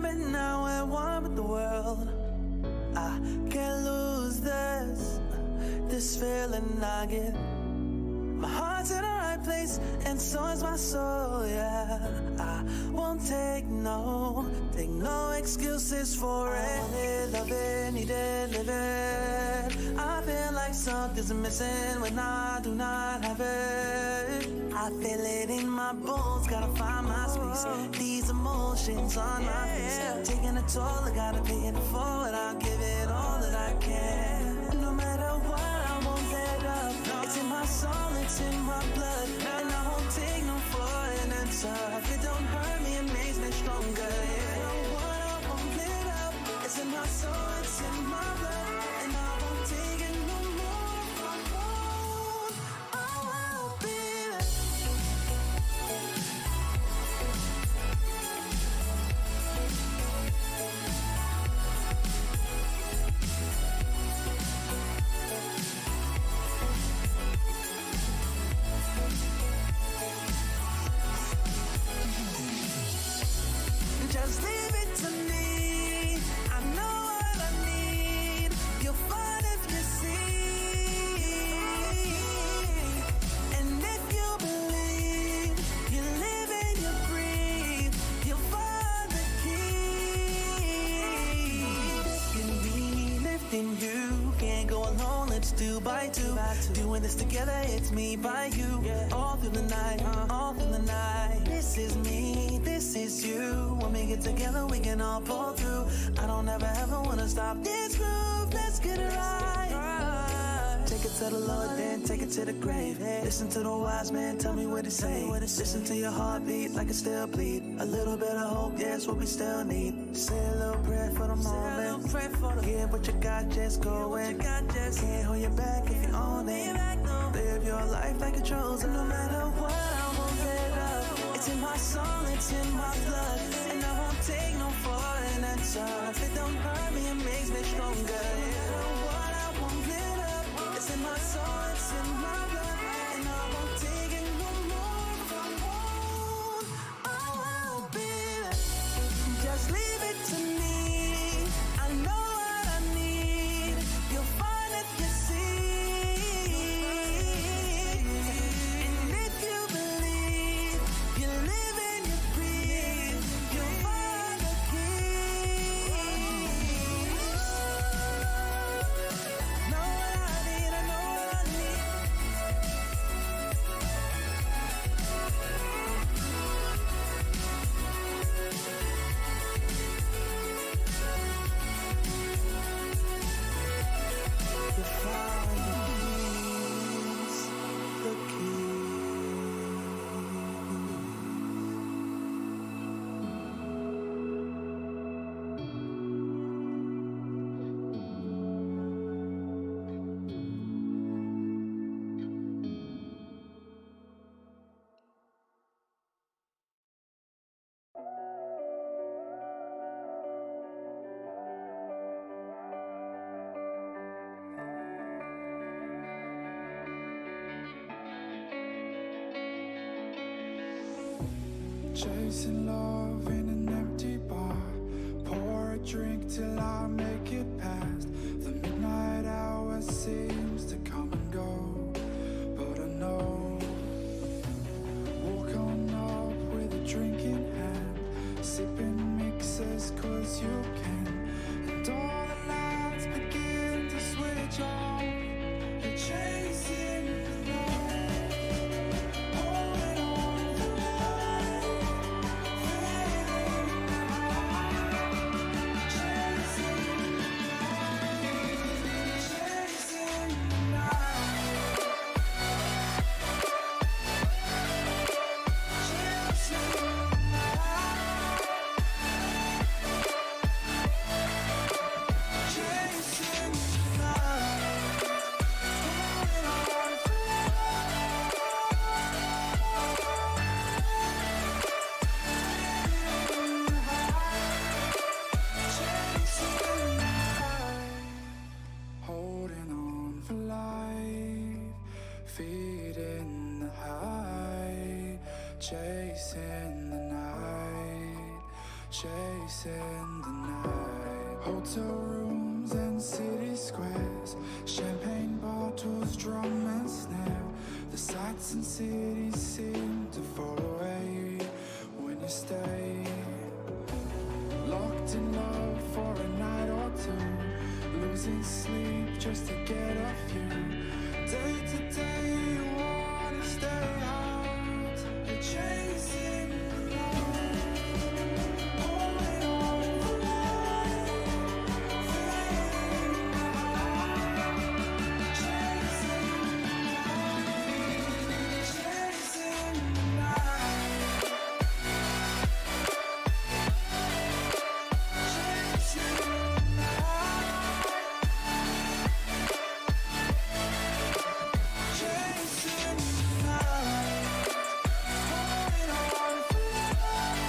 coming now and one with the world. I can't lose this feeling I get. My heart's in the right place, and so is my soul, yeah. I won't take no excuses for it. I want it, love it, need it, live it. I feel like something's missing when I do not have it. I feel it in my bones, gotta find my space. These emotions on my face, taking a toll, I gotta pay it forward. I'll give it all that I can. No matter what, I won't let up. It's in my soul, it's in my blood, and I won't take no for an answer. If it don't hurt me, it makes me stronger. Yeah, no what, I won't let up. It's in my soul, it's in my blood, and I won't take it no more. I won't be there. Just leave it to me. I know what I need. You'll find if you see. And if you believe, you live and you breathe, you'll find the key. Lifting me, lifting you. Can't go alone, let's do by two. Doing this together, it's me by you. All through the night, all through the night. This is me, this is you. When we get together, we can all pull through. I don't ever wanna stop this groove. Let's get it right. Take it to the Lord, then take it to the grave. Listen to the wise man, tell me what to say. Listen to your heartbeat like it still bleed. A little bit of hope, yeah, it's what we still need. Say a little prayer for the moment. Give what you got, just go in. Can't hold you back if you own it. Live your life like a chosen. No matter what, I won't let up. It's in my soul, it's in my blood, and I won't take no for an answer. If it don't hurt me, it makes me stronger. You know what, I won't let up. It's in my soul, it's in my blood, and I won't take it no more. I won't be there. Just leave it to me. I know what I need. You'll find if you see. And if you believe, you live and you breathe, you'll find the key. Know what I need, I know what I need. You find the key. Chasing love in an empty bar. Pour a drink till I make it past. The midnight hour seems to come and go, but I know. Walk on up with a drink in hand, sipping mixers cause you can. And all the lights begin to switch off. You're chasing the night, holding on to life, fading out, chasing the night, chasing the night, chasing the holding on for life, feeding the high, chasing the night, chasing the night. Hotel rooms and city squares, champagne bottles, drum and snare. The sights and cities seem to fall away when you stay. Locked in love for a night or two, losing sleep just to get off you. Day to day you wanna stay out, you're chasing the light. Holding on for life, feeling the high. Chasing the light, chasing the night. Chasing the night. Chasing the night. Holding on for life,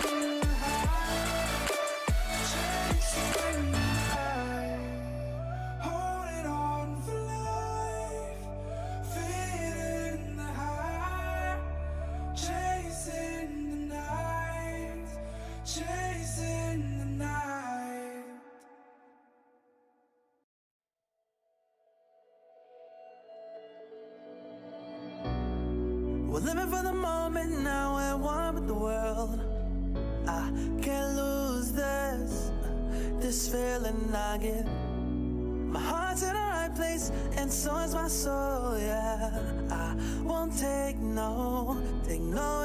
feeling the high. Chasing the night. Holding on for life, feeling the high. Chasing the night, chasing the night. We're living for the moment now, we're one with the world. I can't lose this feeling I get. My heart's in the right place, and so is my soul, yeah. I won't take no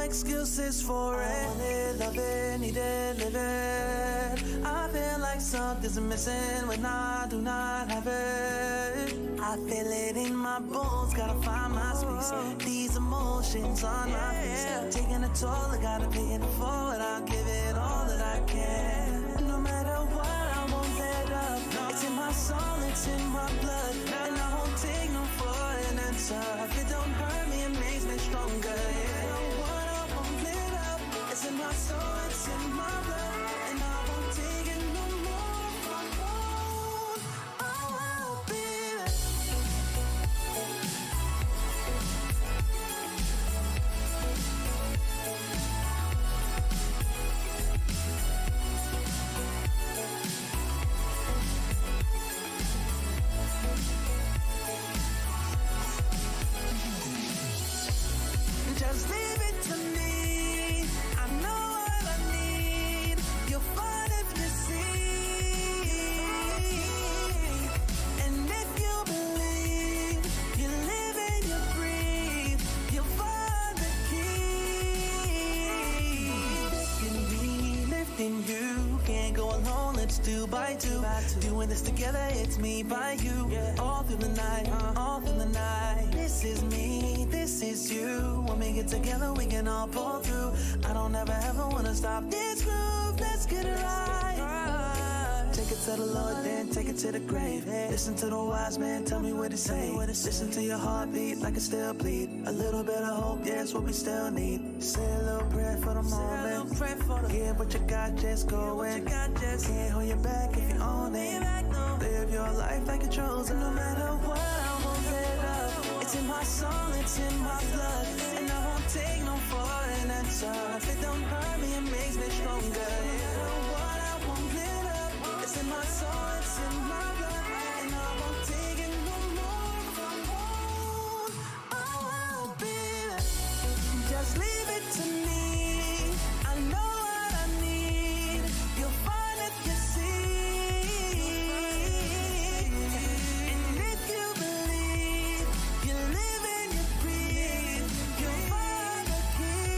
excuses for it. I want it, love it, need it, live it. I feel like something's missing when I do not have it. I feel it in my bones, gotta find my space. These emotions on my face, taking a toll, I gotta pay it forward. I'll give it all that I can. No matter what, I won't let up. It's in my soul, it's in my blood, and I won't take no for an answer. If it don't hurt me, it makes me stronger. Yeah, what I won't let up. It's in my soul, it's in my blood, and I won't take it no more. Oh, baby. Just leave it to me. I know what I need. You'll find if you see. And if you believe, you live and you breathe, you'll find the key. Lifting me, lifting you. Can't go alone, let's do by two. Doing this together, it's me by you. All through the night, all through the night. This is me, this is you. When we get together, we can all pull through. I don't ever wanna stop this groove. Let's get it right. Take it to the Lord, then take it to the grave. Listen to the wise man, tell me what to say. Listen to your heartbeat like it still bleed. A little bit of hope, yeah, it's what we still need. Say a little prayer for the moment. Give what you got, just go in. Can't hold you back if you own it. Live your life like you're chosen. No matter what, I won't let up. It's in my soul, it's in my blood, and I won't take no for an answer. If it don't hurt me, it makes me stronger. Yeah, what I won't let up. It's in my soul, it's in my blood, and I won't take it no more. Oh, baby, just leave it to me. I know what I need. You'll find if you see. And if you believe, you live and you breathe, you'll find the key.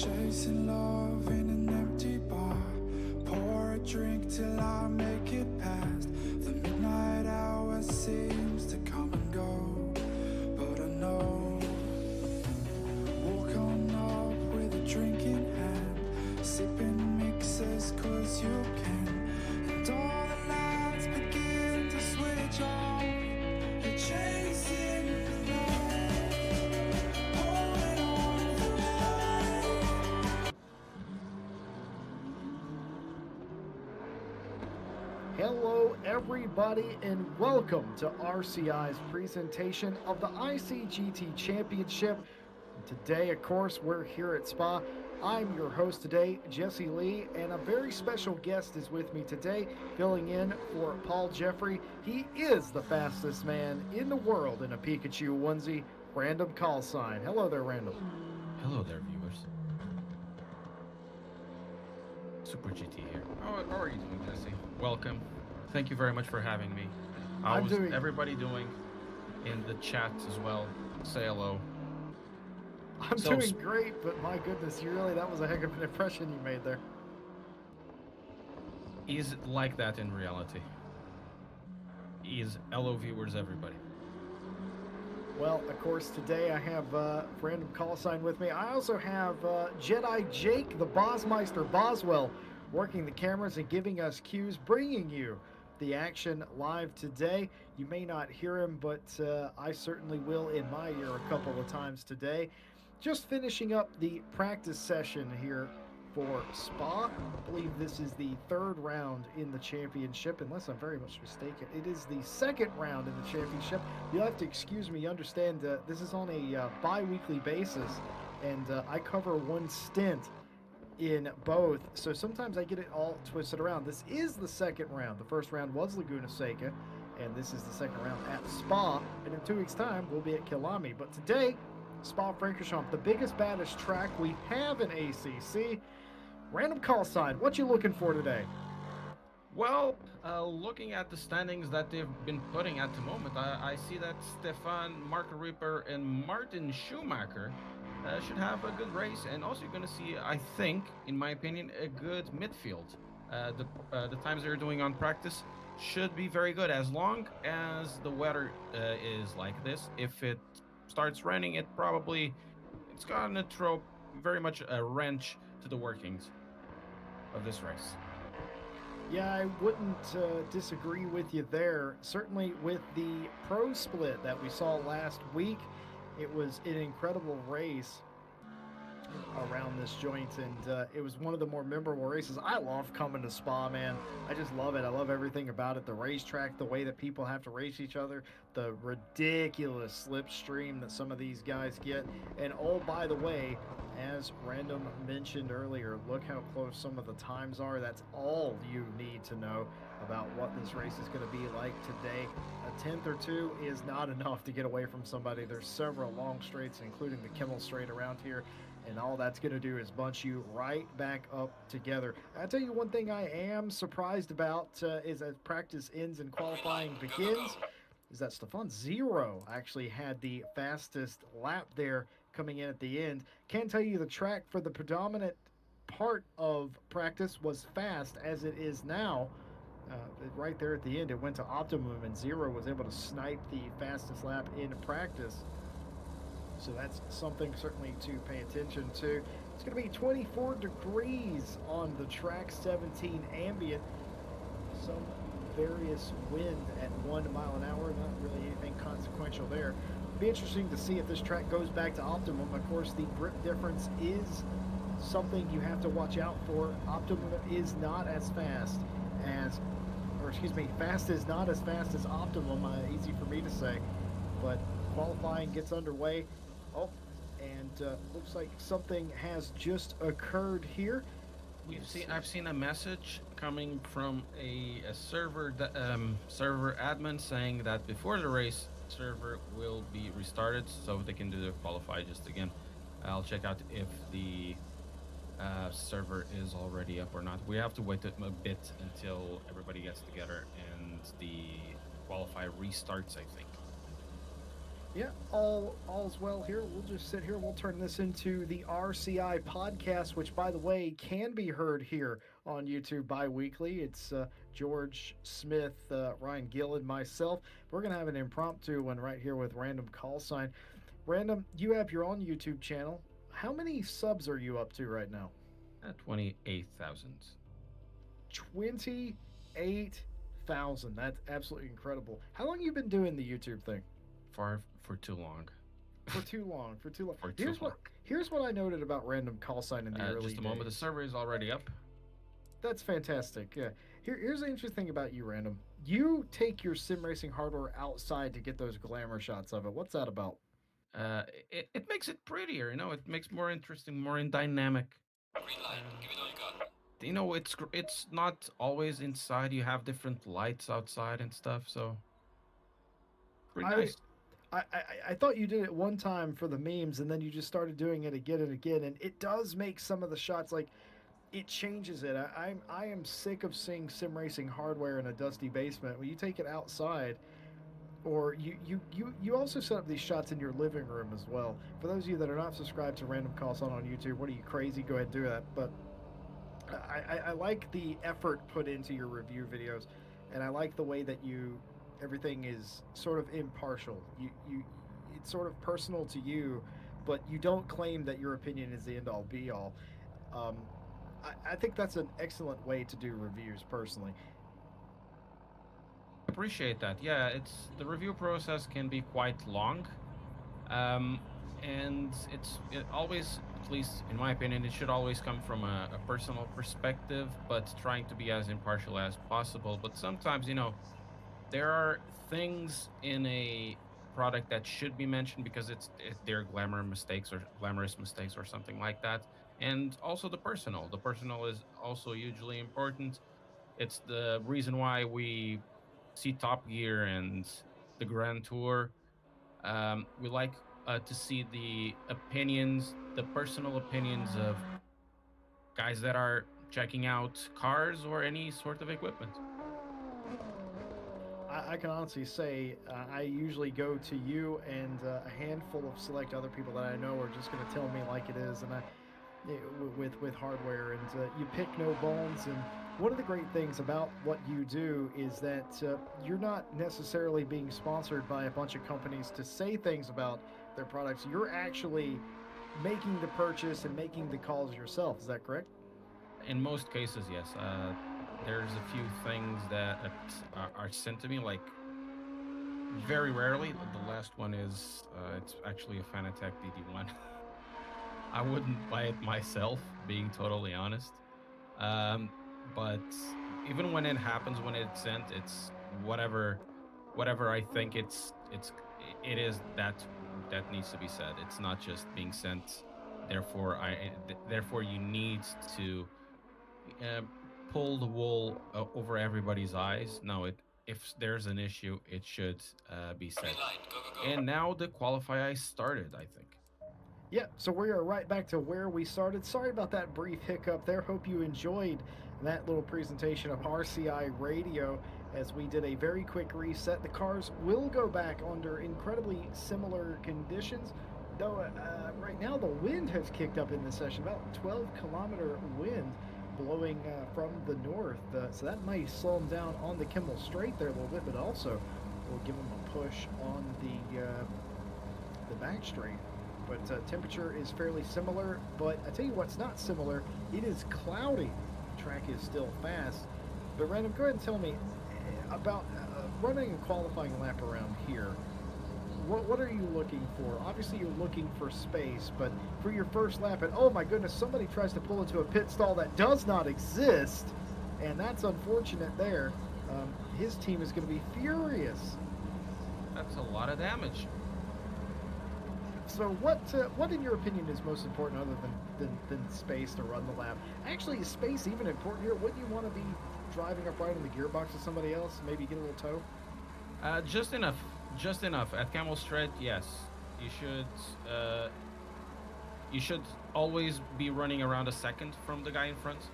Chasing love in an empty bar. Pour a drink till I make it past. The midnight hour seems to come and go, but I know. Walk on up with a drink in hand, sipping mixers cause you can. And all the lights begin to switch off. You're chasing love, pouring on the light. Hello everybody and welcome to RCI's presentation of the ICGT Championship. Today, of course, we're here at Spa. I'm your host today, Jesse Lee, and a very special guest is with me today, filling in for Paul Jeffrey. He is the fastest man in the world in a Pikachu onesie, Random Call Sign. Hello there, Random. Hello there, viewers. Super GT here. How are you doing, Jesse? Welcome. Thank you very much for having me. How's everybody doing in the chat as well? Say hello. I'm doing great, but my goodness, that was a heck of an impression you made there. Is it like that in reality? Hello, viewers, everybody. Well, of course, today I have Random Call Sign with me. I also have Jedi Jake, the Bossmeister Boswell, working the cameras and giving us cues, bringing you the action live today. You may not hear him, but I certainly will in my ear a couple of times today. Just finishing up the practice session here for Spa. I believe this is the third round in the championship, unless I'm very much mistaken. It is the second round in the championship. You'll have to excuse me, understand this is on a bi-weekly basis, and I cover one stint in both, so sometimes I get it all twisted around. This is the second round. The first round was Laguna Seca, and this is the second round at Spa, and in 2 weeks' time, we'll be at Kilami. But today, Spa-Francorchamps, the biggest, baddest track we have in ACC. Random Call Sign, what you looking for today? Well, looking at the standings that they've been putting at the moment, I see that Stefan, Mark Ripper, and Martin Schumacher should have a good race, and also you're going to see, I think, in my opinion, a good midfield. The times they're doing on practice should be very good, as long as the weather is like this. If it starts raining, it's gonna throw very much a wrench to the workings of this race. Yeah, I wouldn't disagree with you there. Certainly with the pro split that we saw last week, it was an incredible race around this joint, and it was one of the more memorable races. I love coming to Spa, man. I just love it. I love everything about it. The racetrack, the way that people have to race each other, the ridiculous slipstream that some of these guys get. And oh, by the way, as Random mentioned earlier, look how close some of the times are. That's all you need to know about what this race is going to be like today. A 10th or two is not enough to get away from somebody. There's several long straights, including the Kimmel Straight around here, and all that's going to do is bunch you right back up together. I'll tell you one thing I am surprised about is as practice ends and qualifying begins, is that Stefan Zero actually had the fastest lap there coming in at the end. Can tell you the track for the predominant part of practice was fast as it is now. Right there at the end, it went to optimum, and Zero was able to snipe the fastest lap in practice. So that's something certainly to pay attention to. It's going to be 24 degrees on the track, 17 ambient. Some various wind at 1 mile an hour, not really anything consequential there. Be interesting to see if this track goes back to optimum. Of course, the grip difference is something you have to watch out for. Optimum is not as fast as, fast is not as fast as optimum. Easy for me to say, but qualifying gets underway. Oh, and looks like something has just occurred here. I've seen a message coming from a server admin saying that before the race, server will be restarted so they can do the qualify just again. I'll check out if the server is already up or not. We have to wait a bit until everybody gets together and the qualify restarts, I think. Yeah, all's well here. We'll just sit here. We'll turn this into the RCI podcast, which, by the way, can be heard here on YouTube bi-weekly. It's George Smith, Ryan Gill, and myself. We're gonna have an impromptu one right here with Random Call Sign. Random, you have your own YouTube channel. How many subs are you up to right now? 28,000. 28,000. That's absolutely incredible. How long you been doing the YouTube thing? For too long. For too long. For too long. For too long. Here's what I noted about Random Call Sign in the early Just a moment. The days. server is already up. That's fantastic. Yeah. Here's the interesting thing about you, Random. You take your sim racing hardware outside to get those glamour shots of it. What's that about? It makes it prettier. It makes more interesting, more in dynamic. Green light, give it all you got. It's not always inside. You have different lights outside and stuff. So pretty nice. I thought you did it one time for the memes, and then you just started doing it again and again, and it does make some of the shots like it changes it. I am sick of seeing sim racing hardware in a dusty basement. When you take it outside, or you also set up these shots in your living room as well. For those of you that are not subscribed to Random Call Sign on YouTube, what are you, crazy? Go ahead and do that. But I like the effort put into your review videos, and I like the way that everything is sort of impartial. It's sort of personal to you, but you don't claim that your opinion is the end all be all. I think that's an excellent way to do reviews, personally. Appreciate that. Yeah, the review process can be quite long, and it always, at least in my opinion, it should always come from a personal perspective, but trying to be as impartial as possible. But sometimes, there are things in a product that should be mentioned because they're glamorous mistakes or something like that. And also the personal is also hugely important. It's the reason why we see Top Gear and the Grand Tour. We like to see the personal opinions of guys that are checking out cars or any sort of equipment. I can honestly say I usually go to you and a handful of select other people that I know are just going to tell me like it is, and with hardware, and you pick no bones. And one of the great things about what you do is that you're not necessarily being sponsored by a bunch of companies to say things about their products. You're actually making the purchase and making the calls yourself. Is that correct? In most cases, yes. There's a few things that are sent to me, like very rarely. The last one is it's actually a Fanatec DD1. I wouldn't buy it myself, being totally honest. But even when it happens, when it's sent, it's whatever I think it is that needs to be said. It's not just being sent. Therefore you need to pull the wool over everybody's eyes. No, if there's an issue, it should be said. Green light, go, go, go. And now the qualify started, I think. Yeah, so we are right back to where we started. Sorry about that brief hiccup there. Hope you enjoyed that little presentation of RCI Radio as we did a very quick reset. The cars will go back under incredibly similar conditions, though right now the wind has kicked up in this session, about 12-kilometer wind blowing from the north, so that might slow them down on the Kimmel Straight there a little bit, but also will give them a push on the back straight. But temperature is fairly similar, but I tell you what's not similar, it is cloudy. The track is still fast. But Random, go ahead and tell me about running a qualifying lap around here. What are you looking for? Obviously you're looking for space, but for your first lap, and oh my goodness, somebody tries to pull into a pit stall that does not exist, and that's unfortunate there. His team is going to be furious. That's a lot of damage. So what in your opinion is most important other than space to run the lap? Actually, is space even important here? Wouldn't you want to be driving upright in the gearbox of somebody else? Maybe get a little tow? Just enough. Just enough. At Camel Straight, yes. You should always be running around a second from the guy in front.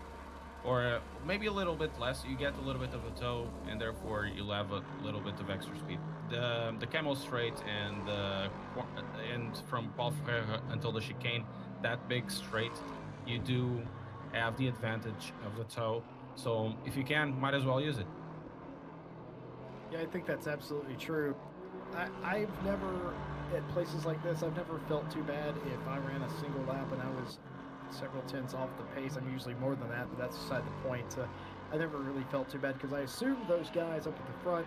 or maybe a little bit less. You get a little bit of a toe, and therefore you'll have a little bit of extra speed. The Camel Straight and from Paul Frere until the chicane, that big straight, you do have the advantage of the toe. So if you can, might as well use it. Yeah, I think that's absolutely true. I've never, at places like this, I've never felt too bad if I ran a single lap and I was several tenths off the pace. I'm usually more than that, but that's beside the point. I never really felt too bad because I assumed those guys up at the front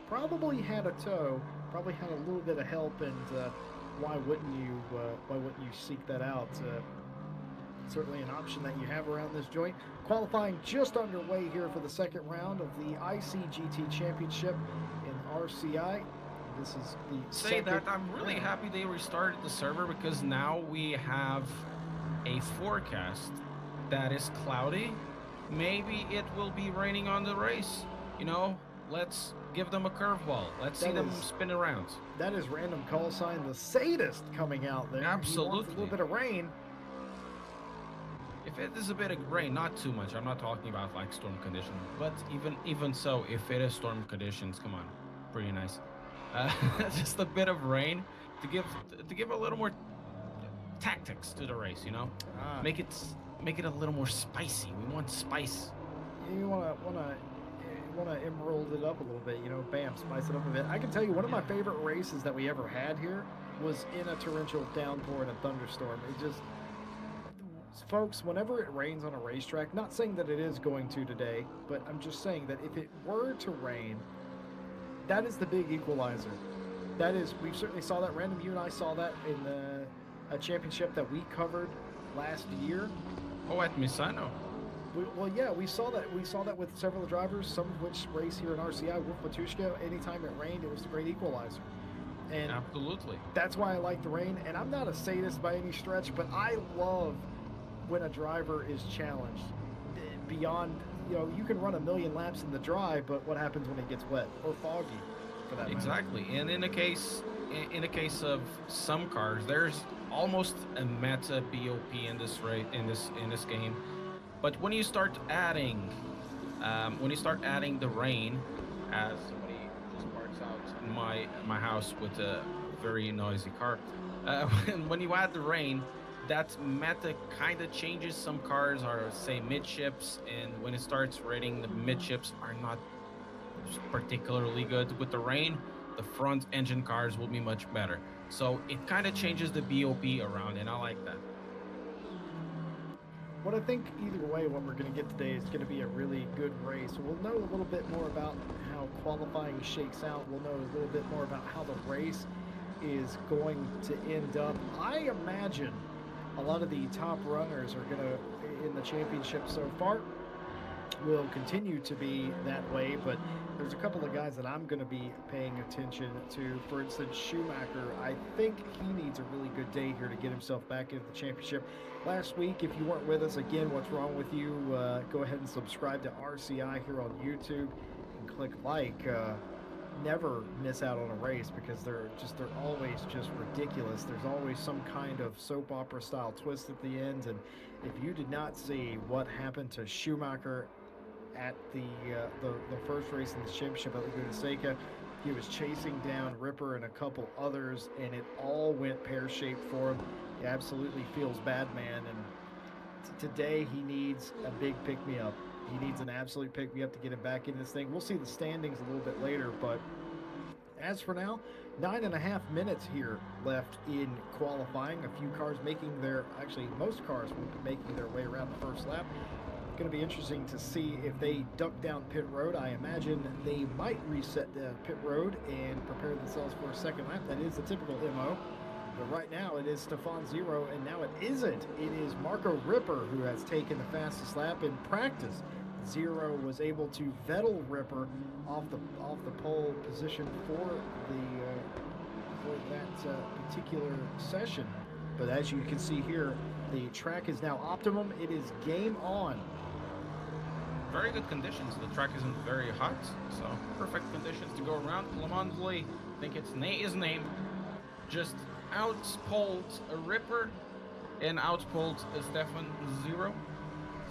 probably had a toe, probably had a little bit of help, and why wouldn't you seek that out? Certainly an option that you have around this joint. Qualifying just underway here for the second round of the ICGT Championship in RCI. This is the Say that I'm really happy they restarted the server, because now we have a forecast that is cloudy. Maybe it will be raining on the race. You know, let's give them a curveball. Let's see them spin around. That is random call sign the sadist coming out there. Absolutely. He wants a little bit of rain. If it is a bit of rain, not too much. I'm not talking about like storm conditions, but even so, if it is storm conditions, come on, pretty nice. Just a bit of rain to give a little more tactics to the race, you know. Make it a little more spicy. We want spice. You wanna emerald it up a little bit, you know. Bam, spice it up a bit. I can tell you one of my favorite races that we ever had here was in a torrential downpour and a thunderstorm. It just, folks, whenever it rains on a racetrack, not saying that it is going to today, but I'm just saying that if it were to rain, that is the big equalizer. That is, we certainly saw that. Random, you and I saw that in a championship that we covered last year. Oh, at Misano. Well, yeah, we saw that. We saw that with several drivers, some of which race here in RCI. Wolf Matushka, anytime it rained, it was the great equalizer. And absolutely, that's why I like the rain. And I'm not a sadist by any stretch, but I love when a driver is challenged beyond. You know, you can run a million laps in the dry, but what happens when it gets wet or foggy, for that matter? Exactly. And in the case of some cars, there's almost a meta BOP in this game. But when you start adding the rain, as somebody just parks out in my house with a very noisy car, when you add the rain, that meta kind of changes. Some cars are, say, midships, and when it starts raining, the midships are not particularly good. With the rain, the front engine cars will be much better. So it kind of changes the BOP around, and I like that. What I think either way, what we're going to get today is going to be a really good race. We'll know a little bit more about how qualifying shakes out. We'll know a little bit more about how the race is going to end up. I imagine a lot of the top runners are going to, in the championship so far, will continue to be that way, but there's a couple of guys that I'm going to be paying attention to. For instance, Schumacher, I think he needs a really good day here to get himself back into the championship. Last week, if you weren't with us, again, what's wrong with you? Go ahead and subscribe to RCI here on YouTube and click like. Never miss out on a race, because they're always just ridiculous. There's always some kind of soap opera style twist at the end, and if you did not see what happened to Schumacher at the first race in the championship at Laguna Seca, he was chasing down Ripper and a couple others, and it all went pear-shaped for him. He absolutely feels bad, man, and today he needs a big pick-me-up. He needs an absolute pick-me-up to get him back in this thing. We'll see the standings a little bit later, but as for now, 9.5 minutes here left in qualifying. A few cars making most cars will be making their way around the first lap. Going to be interesting to see if they duck down pit road. I imagine they might reset the pit road and prepare themselves for a second lap. That is the typical MO. But right now it is Stefan Zero, and now it isn't. It is Marco Ripper who has taken the fastest lap in practice. Zero was able to Vettel Ripper off the pole position for that particular session. But as you can see here, the track is now optimum. It is game on. Very good conditions. The track isn't very hot, so perfect conditions to go around. Clemently, I think it's his name, just outpulled a Ripper and outpulled a Stefan Zero.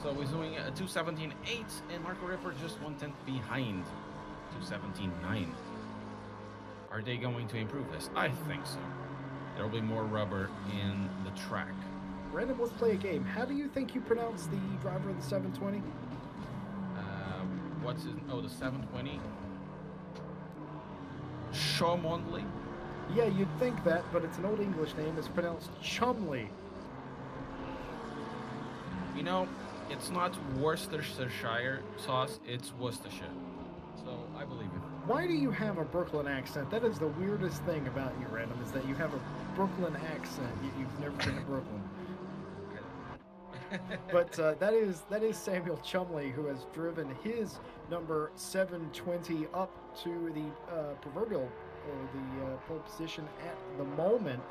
So he's doing a 2:17.8, and Marco Ripper just 1/10 behind, 2:17.9. Are they going to improve this? I think so. There will be more rubber in the track. Random, let's play a game. How do you think you pronounce the driver of the 720? What's his? Oh, the 720. Chomondley. Yeah, you'd think that, but it's an old English name. It's pronounced Chumley. You know, it's not Worcestershire sauce, it's Worcestershire. So I believe you. Why do you have a Brooklyn accent? That is the weirdest thing about you, Random, is that you have a Brooklyn accent. You've never been to Brooklyn. But that is Samuel Chumley, who has driven his number 720 up to the proverbial or the pole position at the moment.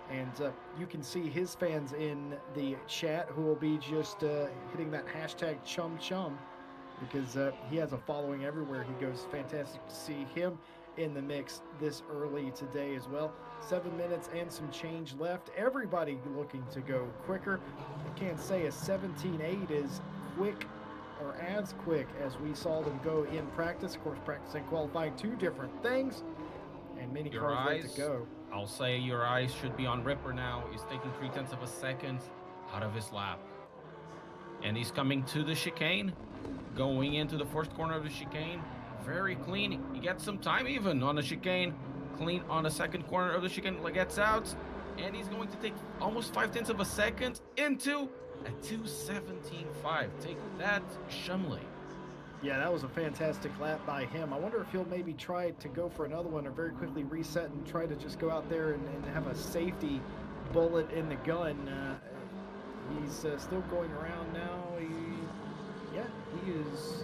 And you can see his fans in the chat who will be just hitting that hashtag #ChumChum because he has a following everywhere he goes. Fantastic to see him in the mix this early today as well. 7 minutes and some change left. Everybody looking to go quicker. I can't say a 17.8 is quick or as quick as we saw them go in practice. Of course, practice and qualifying, two different things. And many Your cars ready to eyes, go. I'll say your eyes should be on Ripper now. He's taking 3/10 of a second out of his lap. And he's coming to the chicane, going into the first corner of the chicane. Very clean. He gets some time even on the chicane. Clean on the second corner of the chicane. Gets out. And he's going to take almost 5/10 of a second into a 2:17.5. Take that, Chumley. Yeah, that was a fantastic lap by him. I wonder if he'll maybe try to go for another one or very quickly reset and try to just go out there and have a safety bullet in the gun. He's still going around now. He is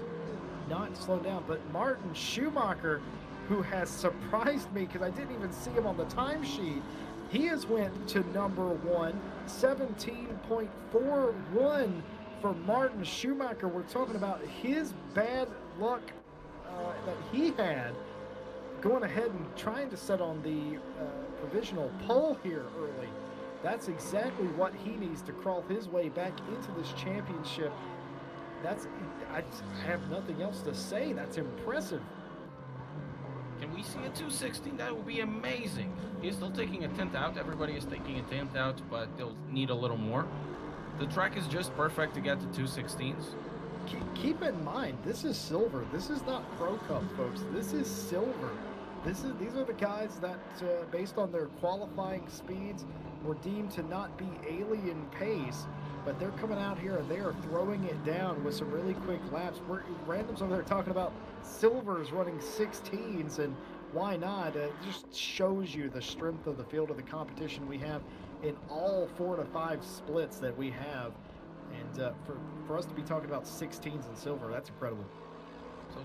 not slowed down. But Martin Schumacher, who has surprised me because I didn't even see him on the timesheet, he has went to number one, 17.41 for Martin Schumacher. We're talking about his bad luck that he had going ahead and trying to set on the provisional pole here early. That's exactly what he needs to crawl his way back into this championship. I have nothing else to say. That's impressive. Can we see a 2:16? That would be amazing. He's still taking a 10th out. Everybody is taking a 10th out, but they'll need a little more. The track is just perfect to get to 2:16s. Keep in mind, this is silver. This is not Pro Cup, folks. This is silver. These are the guys that, based on their qualifying speeds, were deemed to not be alien pace. But they're coming out here and they are throwing it down with some really quick laps. Randoms over there talking about silvers running 16s, and why not? It just shows you the strength of the field of the competition we have in all 4 to 5 splits that we have. And for us to be talking about 16s and silver, that's incredible. So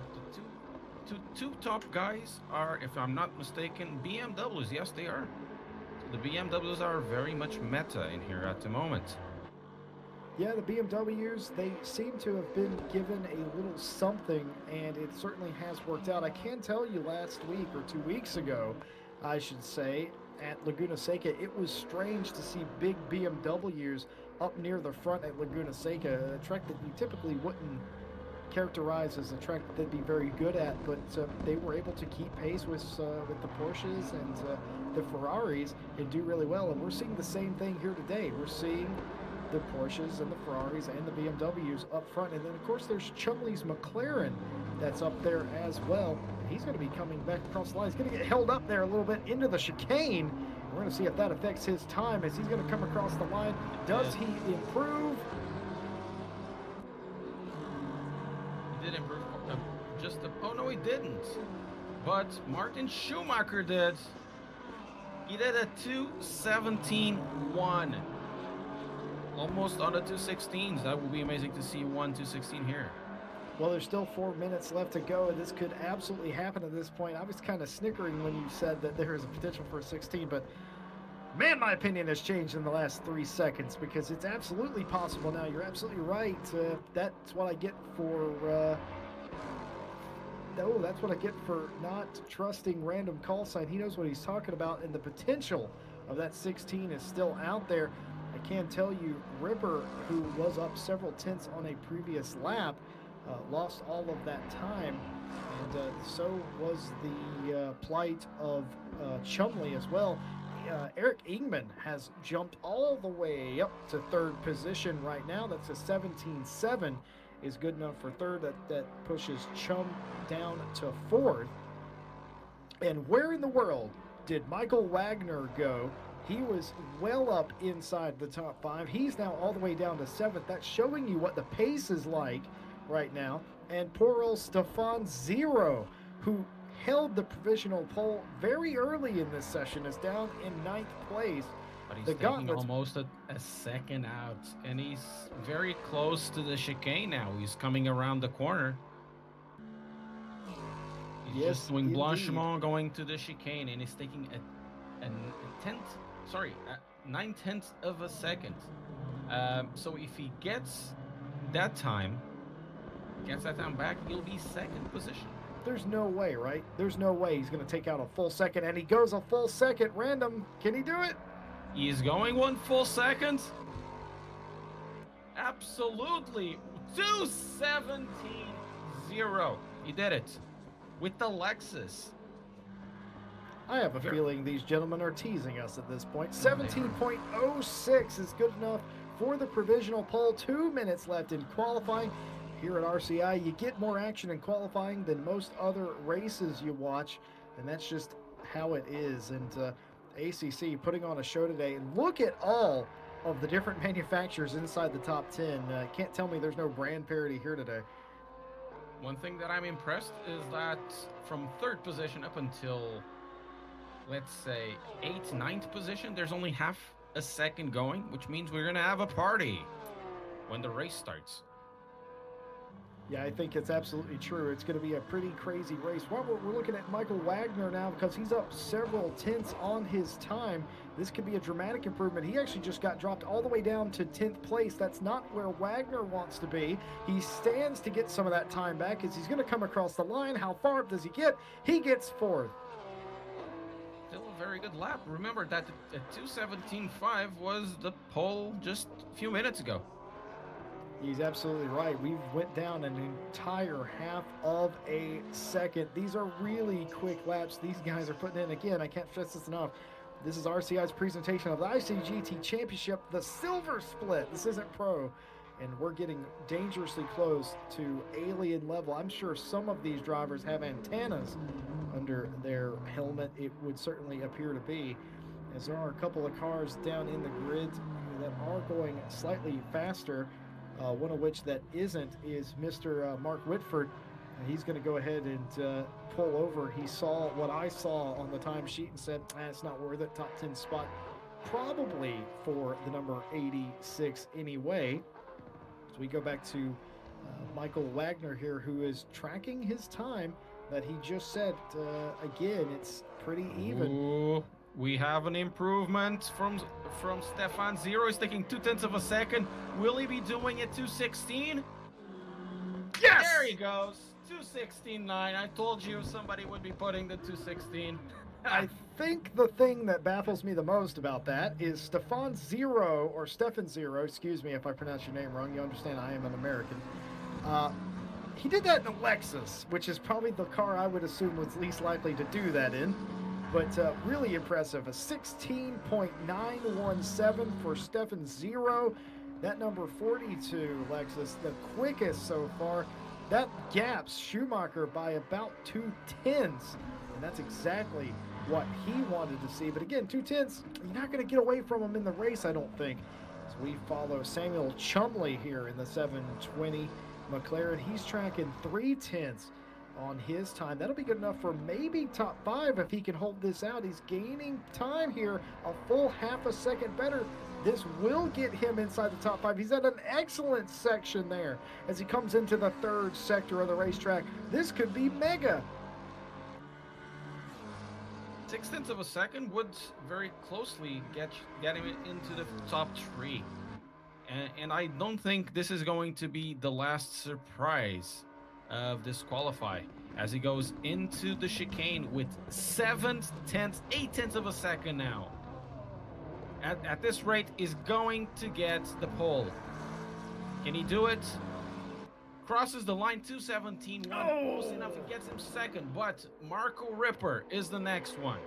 the two top guys are, if I'm not mistaken, BMWs. Yes, they are. So the BMWs are very much meta in here at the moment. Yeah, the BMWs, they seem to have been given a little something, and it certainly has worked out. I can tell you last week, or 2 weeks ago, I should say, at Laguna Seca, it was strange to see big BMWs up near the front at Laguna Seca, a track that you typically wouldn't characterize as a track that they'd be very good at, but they were able to keep pace with the Porsches and the Ferraris and do really well. And we're seeing the same thing here today. We're seeing the Porsches and the Ferraris and the BMWs up front. And then, of course, there's Chumley's McLaren that's up there as well. He's going to be coming back across the line. He's going to get held up there a little bit into the chicane. We're going to see if that affects his time as he's going to come across the line. Does he improve? He did improve. Oh, no, he didn't. But Martin Schumacher did. He did a 2:17.1. Almost on the 2:16s. That would be amazing to see 2:16 here. Well, there's still 4 minutes left to go, and this could absolutely happen at this point. I was kind of snickering when you said that there is a potential for a 16, but man, my opinion has changed in the last 3 seconds because it's absolutely possible now. You're absolutely right. That's what I get for that's what I get for not trusting Random Call Sign. He knows what he's talking about, and the potential of that 16 is still out there. I can tell you, Ripper, who was up several tenths on a previous lap, lost all of that time, and so was the plight of Chumley as well. Eric Ingman has jumped all the way up to third position right now. That's a 17.7 is good enough for third. That pushes Chum down to fourth. And where in the world did Michael Wagner go? He was well up inside the top 5. He's now all the way down to 7th. That's showing you what the pace is like right now. And poor old Stefan Zero, who held the provisional pole very early in this session, is down in 9th place. But he's The taking Gauntlets- almost a second out, and he's very close to the chicane now. He's coming around the corner. He's Yes, just doing indeed. blanchiment going to the chicane, and he's taking a 9/10 of a second. So if he gets that time back, he'll be second position. There's no way, right? There's no way he's going to take out a full second, and he goes a full second random. Can he do it? He's going 1 full second. Absolutely. 2:17.0. He did it with the Lexus. I have a feeling these gentlemen are teasing us at this point. 17.06 is good enough for the provisional pole. 2 minutes left in qualifying. Here at RCI, you get more action in qualifying than most other races you watch, and that's just how it is. And ACC putting on a show today. And look at all of the different manufacturers inside the top 10. Can't tell me there's no brand parity here today. One thing that I'm impressed is that from third position up until, let's say, 8th, 9th position, there's only half a second going, which means we're going to have a party when the race starts. Yeah, I think it's absolutely true. It's going to be a pretty crazy race. Well, we're looking at Michael Wagner now because he's up several tenths on his time. This could be a dramatic improvement. He actually just got dropped all the way down to 10th place. That's not where Wagner wants to be. He stands to get some of that time back as he's going to come across the line. How far up does he get? He gets 4th. Still a very good lap. Remember that a 2:17.5 was the pole just a few minutes ago. He's absolutely right. We went down an entire half of a second. These are really quick laps these guys are putting in. Again, I can't stress this enough. This is RCI's presentation of the ICGT Championship, the Silver Split. This isn't pro, and we're getting dangerously close to alien level. I'm sure some of these drivers have antennas under their helmet. It would certainly appear to be, as there are a couple of cars down in the grid that are going slightly faster. One of which that isn't is Mr. Mark Whitford. And he's going to go ahead and pull over. He saw what I saw on the timesheet and said, it's not worth it. Top 10 spot probably for the number 86 anyway. So we go back to Michael Wagner here, who is tracking his time that he just said. Again, it's pretty even. Ooh, we have an improvement from Stefan Zero. He's taking 0.2 of a second. Will he be doing it 2:16? Yes! There he goes. 2:16.9. I told you somebody would be putting the 2:16. I think the thing that baffles me the most about that is Stefan Zero, excuse me if I pronounce your name wrong. You understand I am an American. He did that in a Lexus, which is probably the car I would assume was least likely to do that in. But really impressive. A 16.917 for Stefan Zero. That number 42 Lexus, the quickest so far. That gaps Schumacher by about 0.2. And that's exactly what he wanted to see. But again, 0.2, you're not going to get away from him in the race, I don't think. As we follow Samuel Chumley here in the 720 McLaren. He's tracking 0.3 on his time. That'll be good enough for maybe top 5 if he can hold this out. He's gaining time here, a full half a second better. This will get him inside the top 5. He's at an excellent section there as he comes into the third sector of the racetrack. This could be mega. 0.6 of a second would very closely get him into the top 3. And I don't think this is going to be the last surprise of this qualify as he goes into the chicane with 8 tenths of a second now. at this rate, is going to get the pole. Can he do it? Crosses the line, 2:17.1. Close enough, he gets him second. But Marco Ripper is the next one.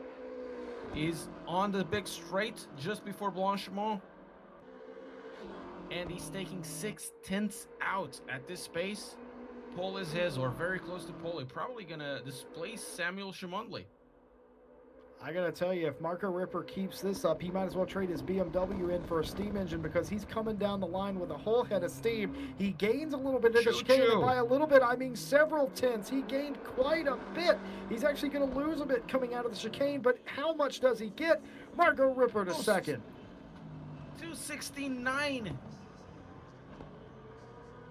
He's on the big straight just before Blanchimont. And he's taking 6/10 out at this pace. Pole is his, or very close to pole. He's probably going to displace Samuel Chimondley. I gotta tell you, if Marco Ripper keeps this up, he might as well trade his BMW in for a steam engine, because he's coming down the line with a whole head of steam. He gains a little bit in the chicane, and by a little bit, I mean several tenths. He gained quite a bit. He's actually going to lose a bit coming out of the chicane, but how much does he get? Marco Ripper to second. 2:69.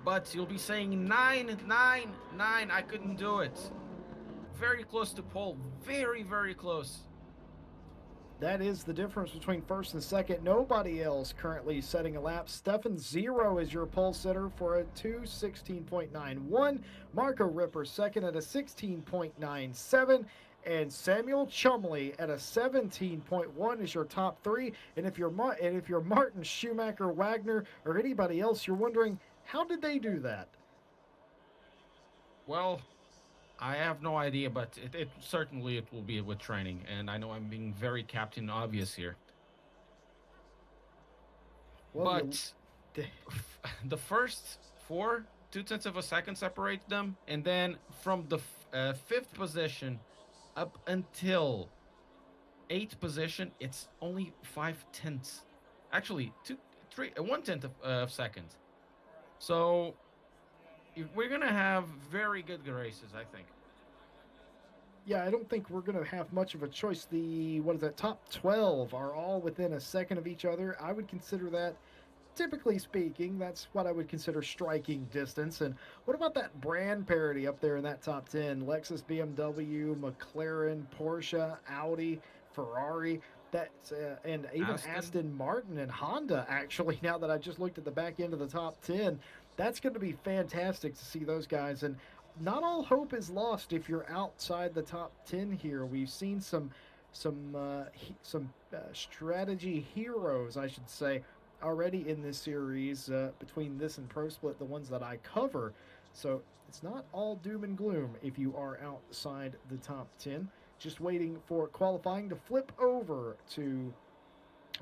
But you'll be saying 9, 9, 9. I couldn't do it. Very close to pole. Very, very close. That is the difference between first and second. Nobody else currently setting a lap. Stefan Zero is your pole sitter for a 2:16.91. Marco Ripper second at a 16.97. And Samuel Chumley at a 17.1 is your top three. And if you're Martin Schumacher, Wagner, or anybody else, you're wondering, how did they do that? Well, I have no idea, but it certainly it will be with training, and I know I'm being very Captain Obvious here. Well, but the first 4, 2/10 of a second separate them, and then from the 5th position up until 8th position, it's only 5/10. Actually, 1/10 of seconds. So we're going to have very good races, I think. Yeah, I don't think we're going to have much of a choice. The top 12 are all within a second of each other. I would consider that, typically speaking, that's what I would consider striking distance. And what about that brand parity up there in that top 10? Lexus, BMW, McLaren, Porsche, Audi, Ferrari. That's and even Aston Martin and Honda, actually, now that I just looked at the back end of the top 10. That's going to be fantastic to see those guys. And not all hope is lost if you're outside the top 10 here. We've seen some strategy heroes, I should say, already in this series between this and Pro Split, the ones that I cover. So it's not all doom and gloom if you are outside the top 10. Just waiting for qualifying to flip over to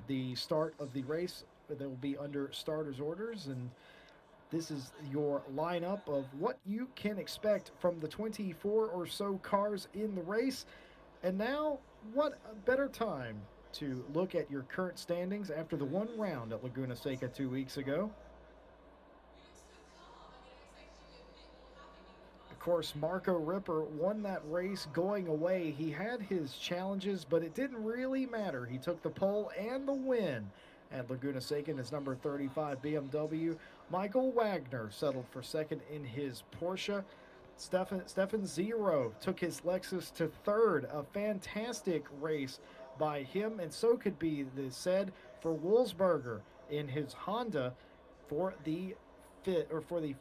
the start of the race. They will be under starters orders, and this is your lineup of what you can expect from the 24 or so cars in the race. And now, what a better time to look at your current standings after the one round at Laguna Seca 2 weeks ago. Of course, Marco Ripper won that race going away. He had his challenges, but it didn't really matter. He took the pole and the win at Laguna Seca in his number 35 BMW. Michael Wagner settled for second in his Porsche. Stefan Zero took his Lexus to third. A fantastic race by him, and so could be said for Wolfsberger in his Honda for the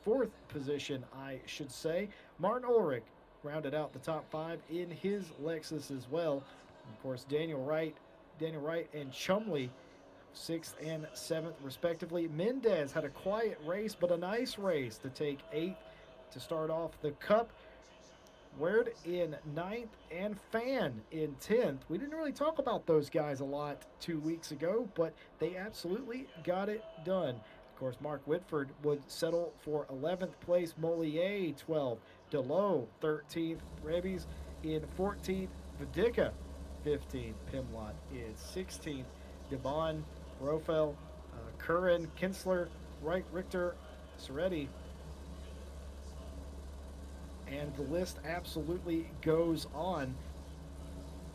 fourth position, I should say. Martin Ulrich rounded out the top 5 in his Lexus as well. Of course, Daniel Wright and Chumley 6th and 7th respectively. Mendez had a quiet race, but a nice race to take 8th to start off the Cup. Ward in 9th and Fan in 10th. We didn't really talk about those guys a lot 2 weeks ago, but they absolutely got it done. Of course, Mark Whitford would settle for 11th place. Mollier 12th. DeLoe 13th. Rebes in 14th. Vidica 15th. Pimlott is 16th. DeBon, Rofel, Curran, Kinsler, Wright, Richter, Soretti. And the list absolutely goes on.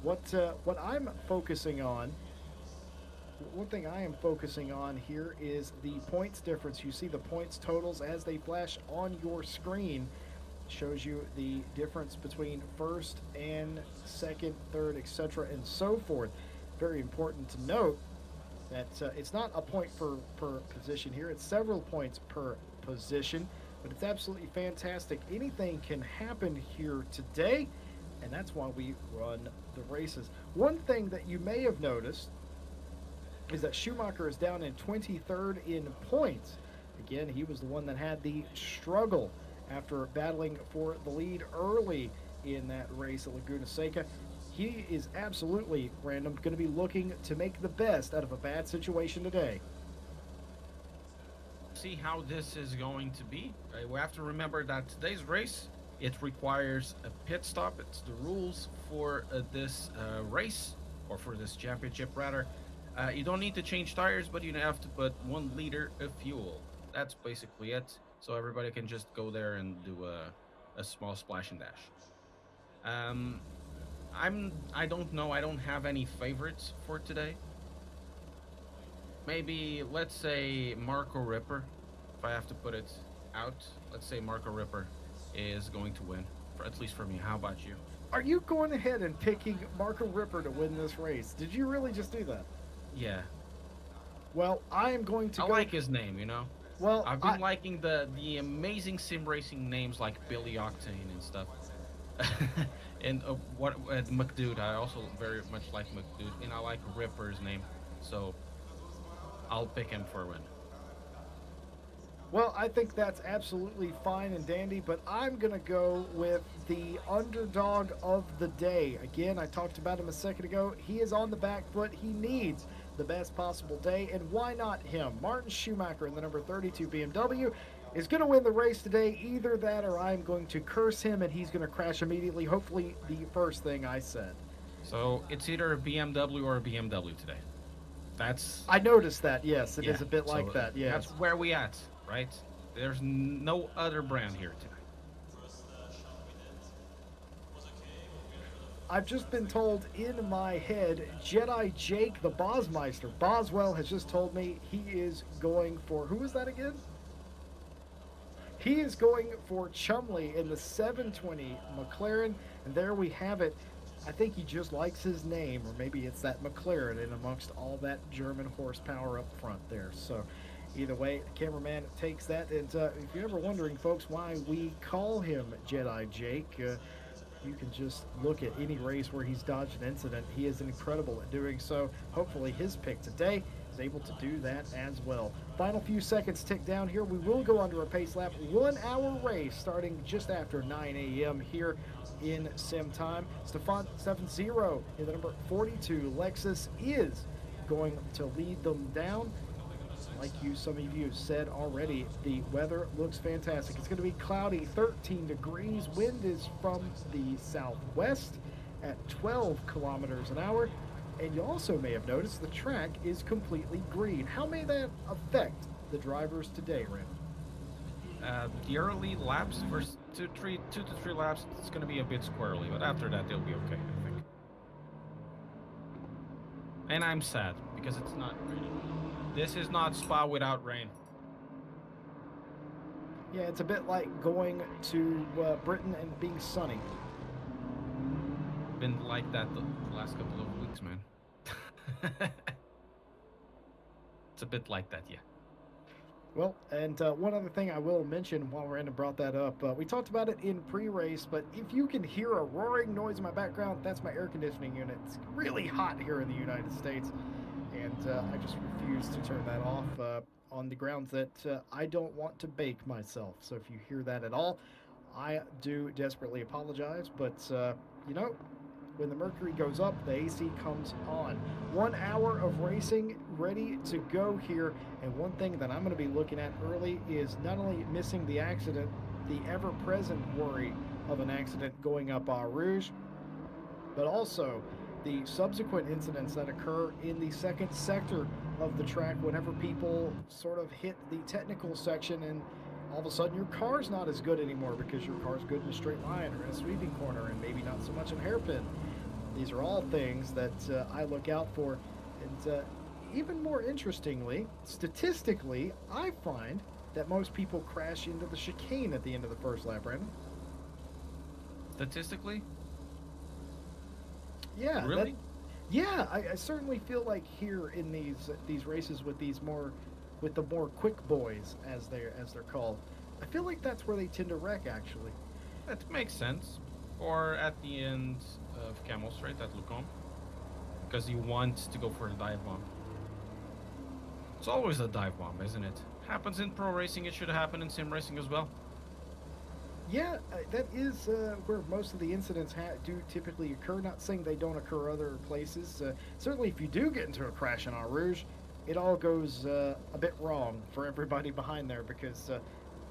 What I'm focusing on, one thing I am focusing on here is the points difference. You see the points totals as they flash on your screen. Shows you the difference between first and second, third, etc., and so forth. Very important to note that it's not a point per position here. It's several points per position. But it's absolutely fantastic. Anything can happen here today, and that's why we run the races. One thing that you may have noticed is that Schumacher is down in 23rd in points. Again, he was the one that had the struggle after battling for the lead early in that race at Laguna Seca. He is absolutely, Random, going to be looking to make the best out of a bad situation today. See how this is going to be. We have to remember that today's race, it requires a pit stop. It's the rules for this race, or for this championship rather. You don't need to change tires, but you have to put 1 liter of fuel. That's basically it. So everybody can just go there and do a small splash and dash. I don't know. I don't have any favorites for today. Maybe, let's say Marco Ripper. If I have to put it out, let's say Marco Ripper is going to win, at least for me. How about you? Are you going ahead and picking Marco Ripper to win this race? Did you really just do that? Yeah. Well, I am going to I like his name, you know? Well, I've been liking the amazing sim racing names like Billy Octane and stuff. And McDude, I also very much like McDude, and I like Ripper's name, so I'll pick him for a win. Well, I think that's absolutely fine and dandy, but I'm going to go with the underdog of the day. Again, I talked about him a second ago. He is on the back foot. He needs the best possible day, and why not him? Martin Schumacher in the number 32 BMW is going to win the race today. Either that or I'm going to curse him and he's going to crash immediately. Hopefully the first thing I said. So it's either a BMW or a BMW today. I noticed that, yes. It is a bit like that, yes. That's where we at, right? There's no other brand here today. I've just been told in my head, Jedi Jake the Bosmeister, Boswell, has just told me he is going for, who was that again? He is going for Chumley in the 720 McLaren, and there we have it. I think he just likes his name, or maybe it's that McLaren in amongst all that German horsepower up front there. So either way, the cameraman takes that. And if you're ever wondering, folks, why we call him Jedi Jake, you can just look at any race where he's dodged an incident. He is incredible at doing so. Hopefully his pick today is able to do that as well. Final few seconds tick down here. We will go under a pace lap. 1 hour race starting just after 9 a.m. here in sim time. Stefan 7-0 in the number 42 Lexus is going to lead them down. Like some of you said already, the weather looks fantastic. It's going to be cloudy, 13 degrees. Wind is from the southwest at 12 kilometers an hour. And you also may have noticed the track is completely green. How may that affect the drivers today, Ren? The early laps, first 2 to 3 laps, it's going to be a bit squirrely, but after that they'll be okay, I think. And I'm sad because it's not raining. This is not Spa without rain. Yeah, it's a bit like going to Britain and being sunny. Been like that the last couple of weeks, man. It's a bit like that, yeah. Well, and one other thing I will mention while Random brought that up, we talked about it in pre-race, but if you can hear a roaring noise in my background, that's my air conditioning unit. It's really hot here in the United States, and I just refuse to turn that off on the grounds that I don't want to bake myself. So if you hear that at all, I do desperately apologize, but you know, when the mercury goes up, the AC comes on. 1 hour of racing ready to go here. And one thing that I'm going to be looking at early is not only missing the accident, the ever-present worry of an accident going up Eau Rouge, but also the subsequent incidents that occur in the second sector of the track whenever people sort of hit the technical section and all of a sudden your car's not as good anymore because your car's good in a straight line or in a sweeping corner and maybe not so much in hairpin. These are all things that I look out for. And even more interestingly, statistically, I find that most people crash into the chicane at the end of the first lap, Brandon. Statistically? Yeah. Really? I certainly feel like here in these races with the more quick boys as they're called, I feel like that's where they tend to wreck actually. That makes sense. Or at the end of Camel Straight at Lucombe, because you want to go for a dive bomb. It's always a dive bomb, isn't it? Happens in pro racing, it should happen in sim racing as well. Yeah, that is where most of the incidents do typically occur. Not saying they don't occur other places. Certainly, if you do get into a crash in Eau Rouge, it all goes a bit wrong for everybody behind there, because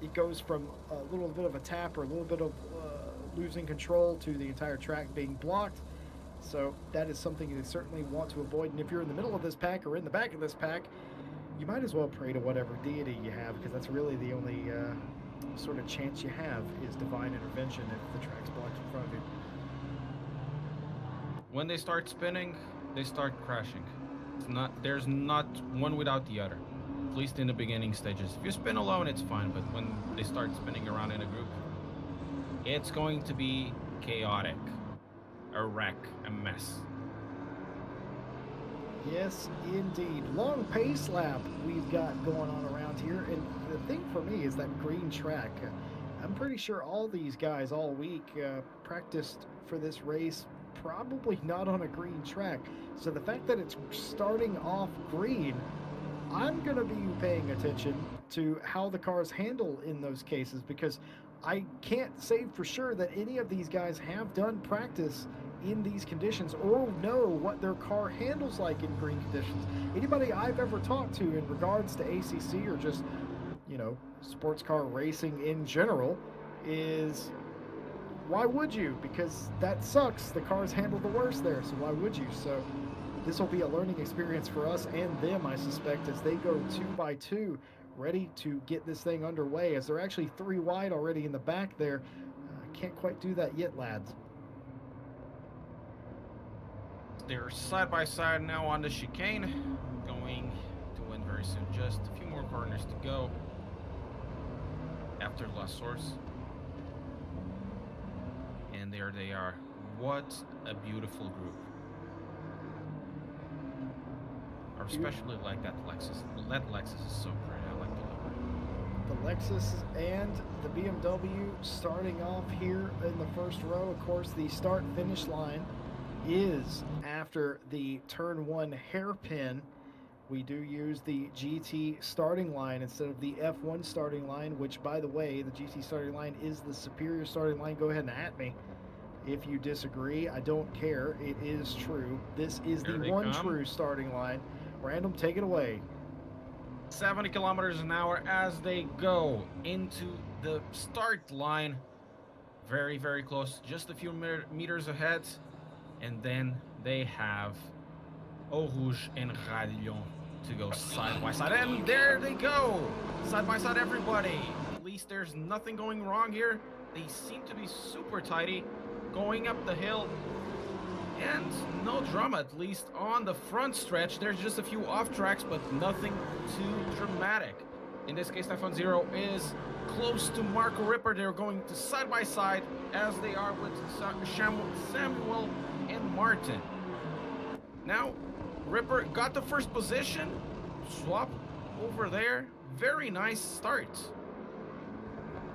it goes from a little bit of a tap or a little bit of losing control to the entire track being blocked. So that is something you certainly want to avoid. And if you're in the middle of this pack or in the back of this pack, you might as well pray to whatever deity you have, because that's really the only sort of chance you have is divine intervention if the track's blocked in front of you. When they start spinning, they start crashing. There's not one without the other, at least in the beginning stages. If you spin alone, it's fine, but when they start spinning around in a group, it's going to be chaotic, a wreck, a mess. Yes, indeed. Long pace lap we've got going on around here. And the thing for me is that green track. I'm pretty sure all these guys all week practiced for this race, probably not on a green track. So the fact that it's starting off green, I'm going to be paying attention to how the cars handle in those cases, because I can't say for sure that any of these guys have done practice in these conditions or know what their car handles like in green conditions. Anybody I've ever talked to in regards to ACC or just, you know, sports car racing in general is, why would you? Because that sucks. The cars handle the worst there, so why would you? So this will be a learning experience for us and them, I suspect, as they go 2 by 2, ready to get this thing underway, as they're actually 3 wide already in the back there. Can't quite do that yet, lads. They're side by side now on the chicane, going to win very soon. Just a few more corners to go after La Source. And there they are. What a beautiful group. I especially like that Lexus. That Lexus is so pretty. I like the look. The Lexus and the BMW starting off here in the first row. Of course, the start-finish line is after the turn 1 hairpin. We do use the GT starting line instead of the F1 starting line, which, by the way, the GT starting line is the superior starting line. Go ahead and at me if you disagree. I don't care. It is true. This is the one true starting line. Random, take it away. 70 kilometers an hour as they go into the start line. Very, very close. Just a few meters ahead. And then they have Eau Rouge and Radillon to go side by side. And there they go! Side by side, everybody. At least there's nothing going wrong here. They seem to be super tidy going up the hill. And no drama, at least on the front stretch. There's just a few off tracks, but nothing too dramatic. In this case, Stefan Zero is close to Marco Ripper. They're going to side by side as they are with Samuel and Martin. Now, Ripper got the first position. Swap over there. Very nice start.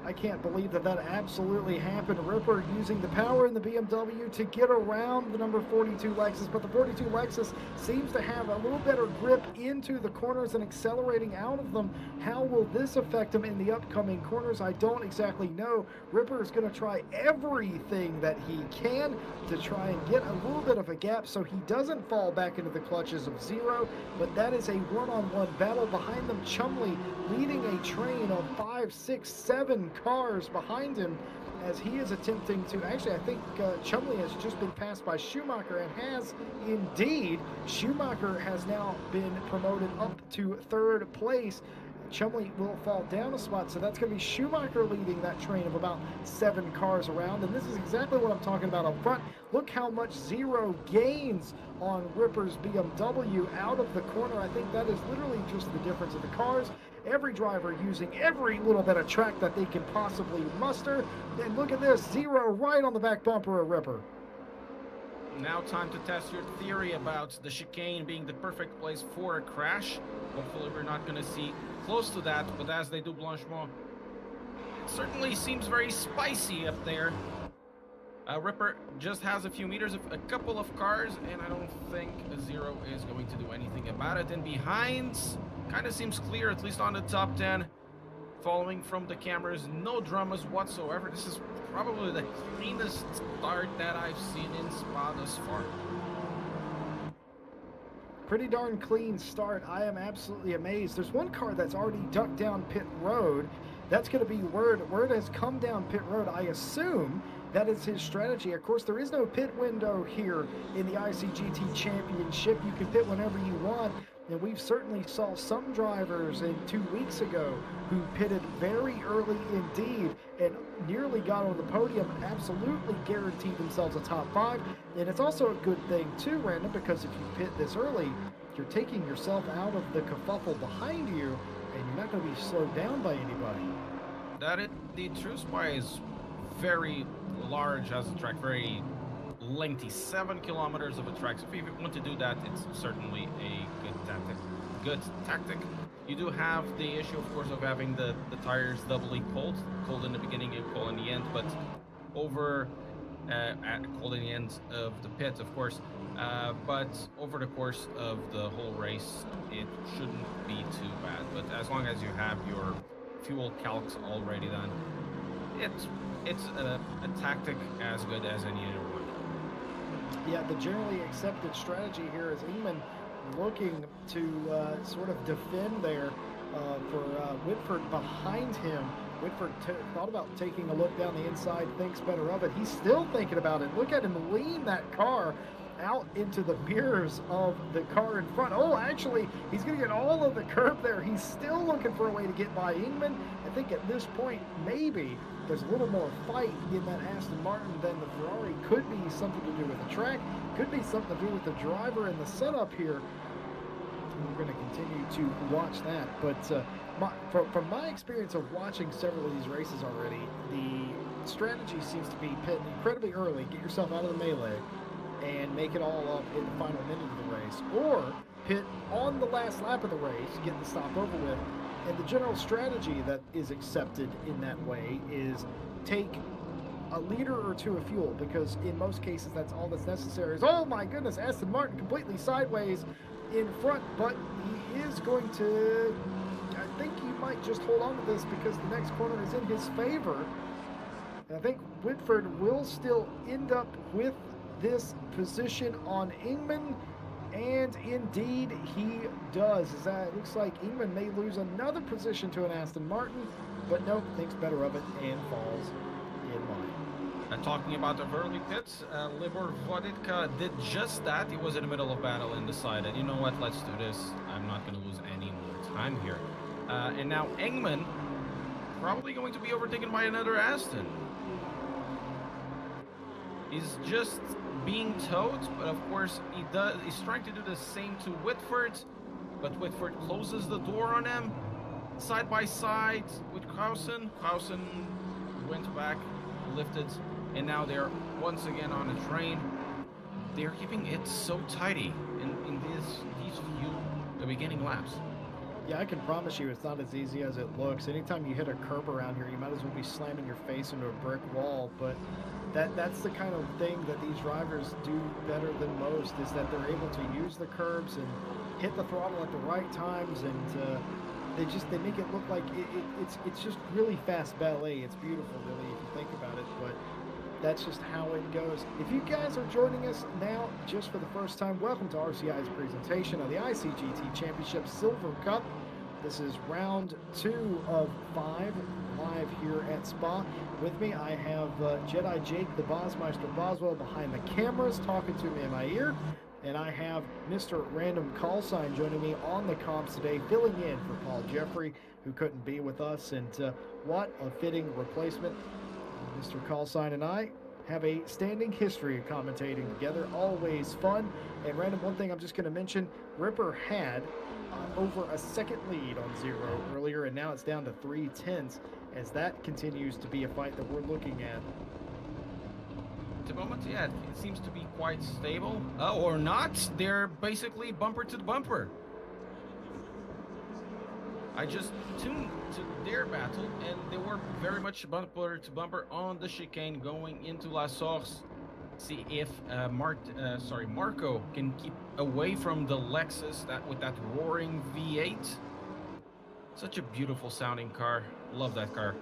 I can't believe that absolutely happened. Ripper using the power in the BMW to get around the number 42 Lexus, but the 42 Lexus seems to have a little better grip into the corners and accelerating out of them. How will this affect him in the upcoming corners? I don't exactly know. Ripper is going to try everything that he can to try and get a little bit of a gap so he doesn't fall back into the clutches of Zero, but that is a one-on-one battle. Behind them, Chumley leading a train of 5, 6, 7 cars behind him as he is attempting to, actually I think Chumley has just been passed by Schumacher, and has indeed. Schumacher has now been promoted up to 3rd place. Chumley will fall down a spot, so that's going to be Schumacher leading that train of about 7 cars around, and this is exactly what I'm talking about up front. Look how much Zero gains on Ripper's BMW out of the corner. I think that is literally just the difference of the cars. Every driver using every little bit of track that they can possibly muster. And look at this, Zero right on the back bumper of Ripper. Now time to test your theory about the chicane being the perfect place for a crash. Hopefully we're not going to see close to that, but as they do Blanchement, it certainly seems very spicy up there. Ripper just has a few meters of a couple of cars, and I don't think Zero is going to do anything about it. And behind kind of seems clear, at least on the top 10. Following from the cameras, no dramas whatsoever. This is probably the cleanest start that I've seen in Spa thus far. Pretty darn clean start. I am absolutely amazed. There's one car that's already ducked down pit road. That's going to be Word. Word has come down pit road. I assume that is his strategy. Of course, there is no pit window here in the ICGT Championship. You can pit whenever you want. And we've certainly saw some drivers 2 weeks ago who pitted very early indeed and nearly got on the podium, absolutely guaranteed themselves a top 5. And it's also a good thing too, Random, because if you pit this early, you're taking yourself out of the kerfuffle behind you, and you're not going to be slowed down by anybody. That is, the true Spy is very large as a track, very lengthy, 7 kilometers of a track. So if you want to do that, it's certainly a good tactic. You do have the issue, of course, of having the tires doubly cold in the beginning and cold in the end, but cold in the end of the pit, of course. But over the course of the whole race, it shouldn't be too bad. But as long as you have your fuel calcs already done, it's a tactic as good as any other one. Yeah, the generally accepted strategy here is Ingman looking to sort of defend there for Whitford behind him. Whitford thought about taking a look down the inside, thinks better of it. He's still thinking about it. Look at him lean that car out into the mirrors of the car in front. Oh, actually, he's going to get all of the curb there. He's still looking for a way to get by Ingman. I think at this point, maybe there's a little more fight in that Aston Martin than the Ferrari. Could be something to do with the track, could be something to do with the driver and the setup here. We're going to continue to watch that. But from my experience of watching several of these races already, the strategy seems to be pit incredibly early, get yourself out of the melee, and make it all up in the final minute of the race, or pit on the last lap of the race, get the stop over with. And the general strategy that is accepted in that way is take a liter or two of fuel, because in most cases that's all that's necessary. Oh my goodness, Aston Martin completely sideways in front, but he is going to, I think he might just hold on to this because the next corner is in his favor. And I think Whitford will still end up with this position on Ingman, and indeed he does. It looks like Ingman may lose another position to an Aston Martin, but no, thinks better of it and falls in line. Talking about the early pits, Libor Vodicka did just that. He was in the middle of battle and decided, you know what, let's do this. I'm not going to lose any more time here. And now Ingman probably going to be overtaken by another Aston. He's just being towed, but of course he's trying to do the same to Whitford, but Whitford closes the door on him. Side by side with Clausen. Clausen went back, lifted, and now they're once again on a train. They're keeping it so tidy in these few the beginning laps. Yeah, I can promise you it's not as easy as it looks. Anytime you hit a curb around here, you might as well be slamming your face into a brick wall. But that's the kind of thing that these drivers do better than most, is that they're able to use the curbs and hit the throttle at the right times, and they make it look like it's just really fast ballet. It's beautiful, really, if you think about it. But that's just how it goes. If you guys are joining us now just for the first time, welcome to RCI's presentation of the ICGT Championship Silver Cup. This is round 2 of 5 live here at Spa. With me, I have Jedi Jake, the Bosmeister Boswell, behind the cameras talking to me in my ear. And I have Mr. Random Callsign joining me on the comps today, filling in for Paul Jeffrey, who couldn't be with us. And what a fitting replacement. Mr. Callsign and I have a standing history of commentating together, always fun. And Random, one thing I'm just going to mention, Ripper had over a second lead on 0 earlier, and now it's down to 3/10 as that continues to be a fight that we're looking at. At the moment, yeah, it seems to be quite stable. Or not. They're basically bumper to bumper. I just tuned to their battle, and they were very much bumper to bumper on the chicane going into La Source. See if Marco can keep away from the Lexus with that roaring V8. Such a beautiful sounding car. Love that car.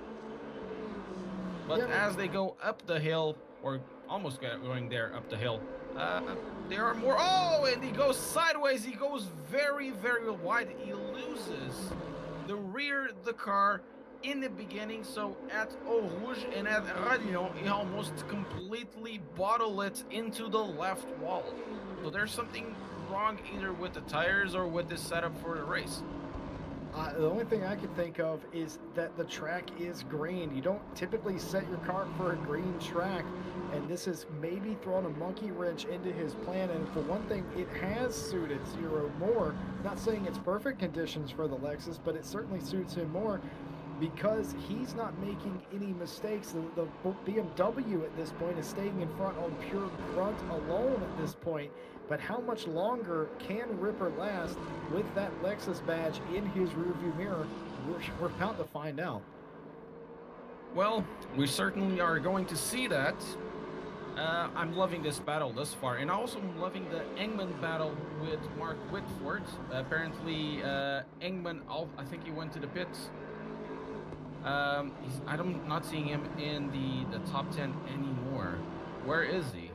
But Yeah. as they go up the hill, or almost going there up the hill, there are more. Oh, and he goes sideways. He goes very, very wide. He loses the rear of the car in the beginning. So at Eau Rouge and at Radion, he almost completely bottled it into the left wall. So there's something wrong either with the tires or with the setup for the race. The only thing I could think of is that the track is green. You don't typically set your car for a green track, and this has maybe thrown a monkey wrench into his plan. And for one thing, it has suited Zero more. Not saying it's perfect conditions for the Lexus, but it certainly suits him more because he's not making any mistakes. The BMW at this point is staying in front on pure grunt alone at this point. But how much longer can Ripper last with that Lexus badge in his rearview mirror? We're about to find out. Well, we certainly are going to see that. I'm loving this battle thus far, and also I'm loving the Engman battle with Mark Whitford. Apparently, Engman, I think he went to the pits. I'm not seeing him in the top 10 anymore. Where is he?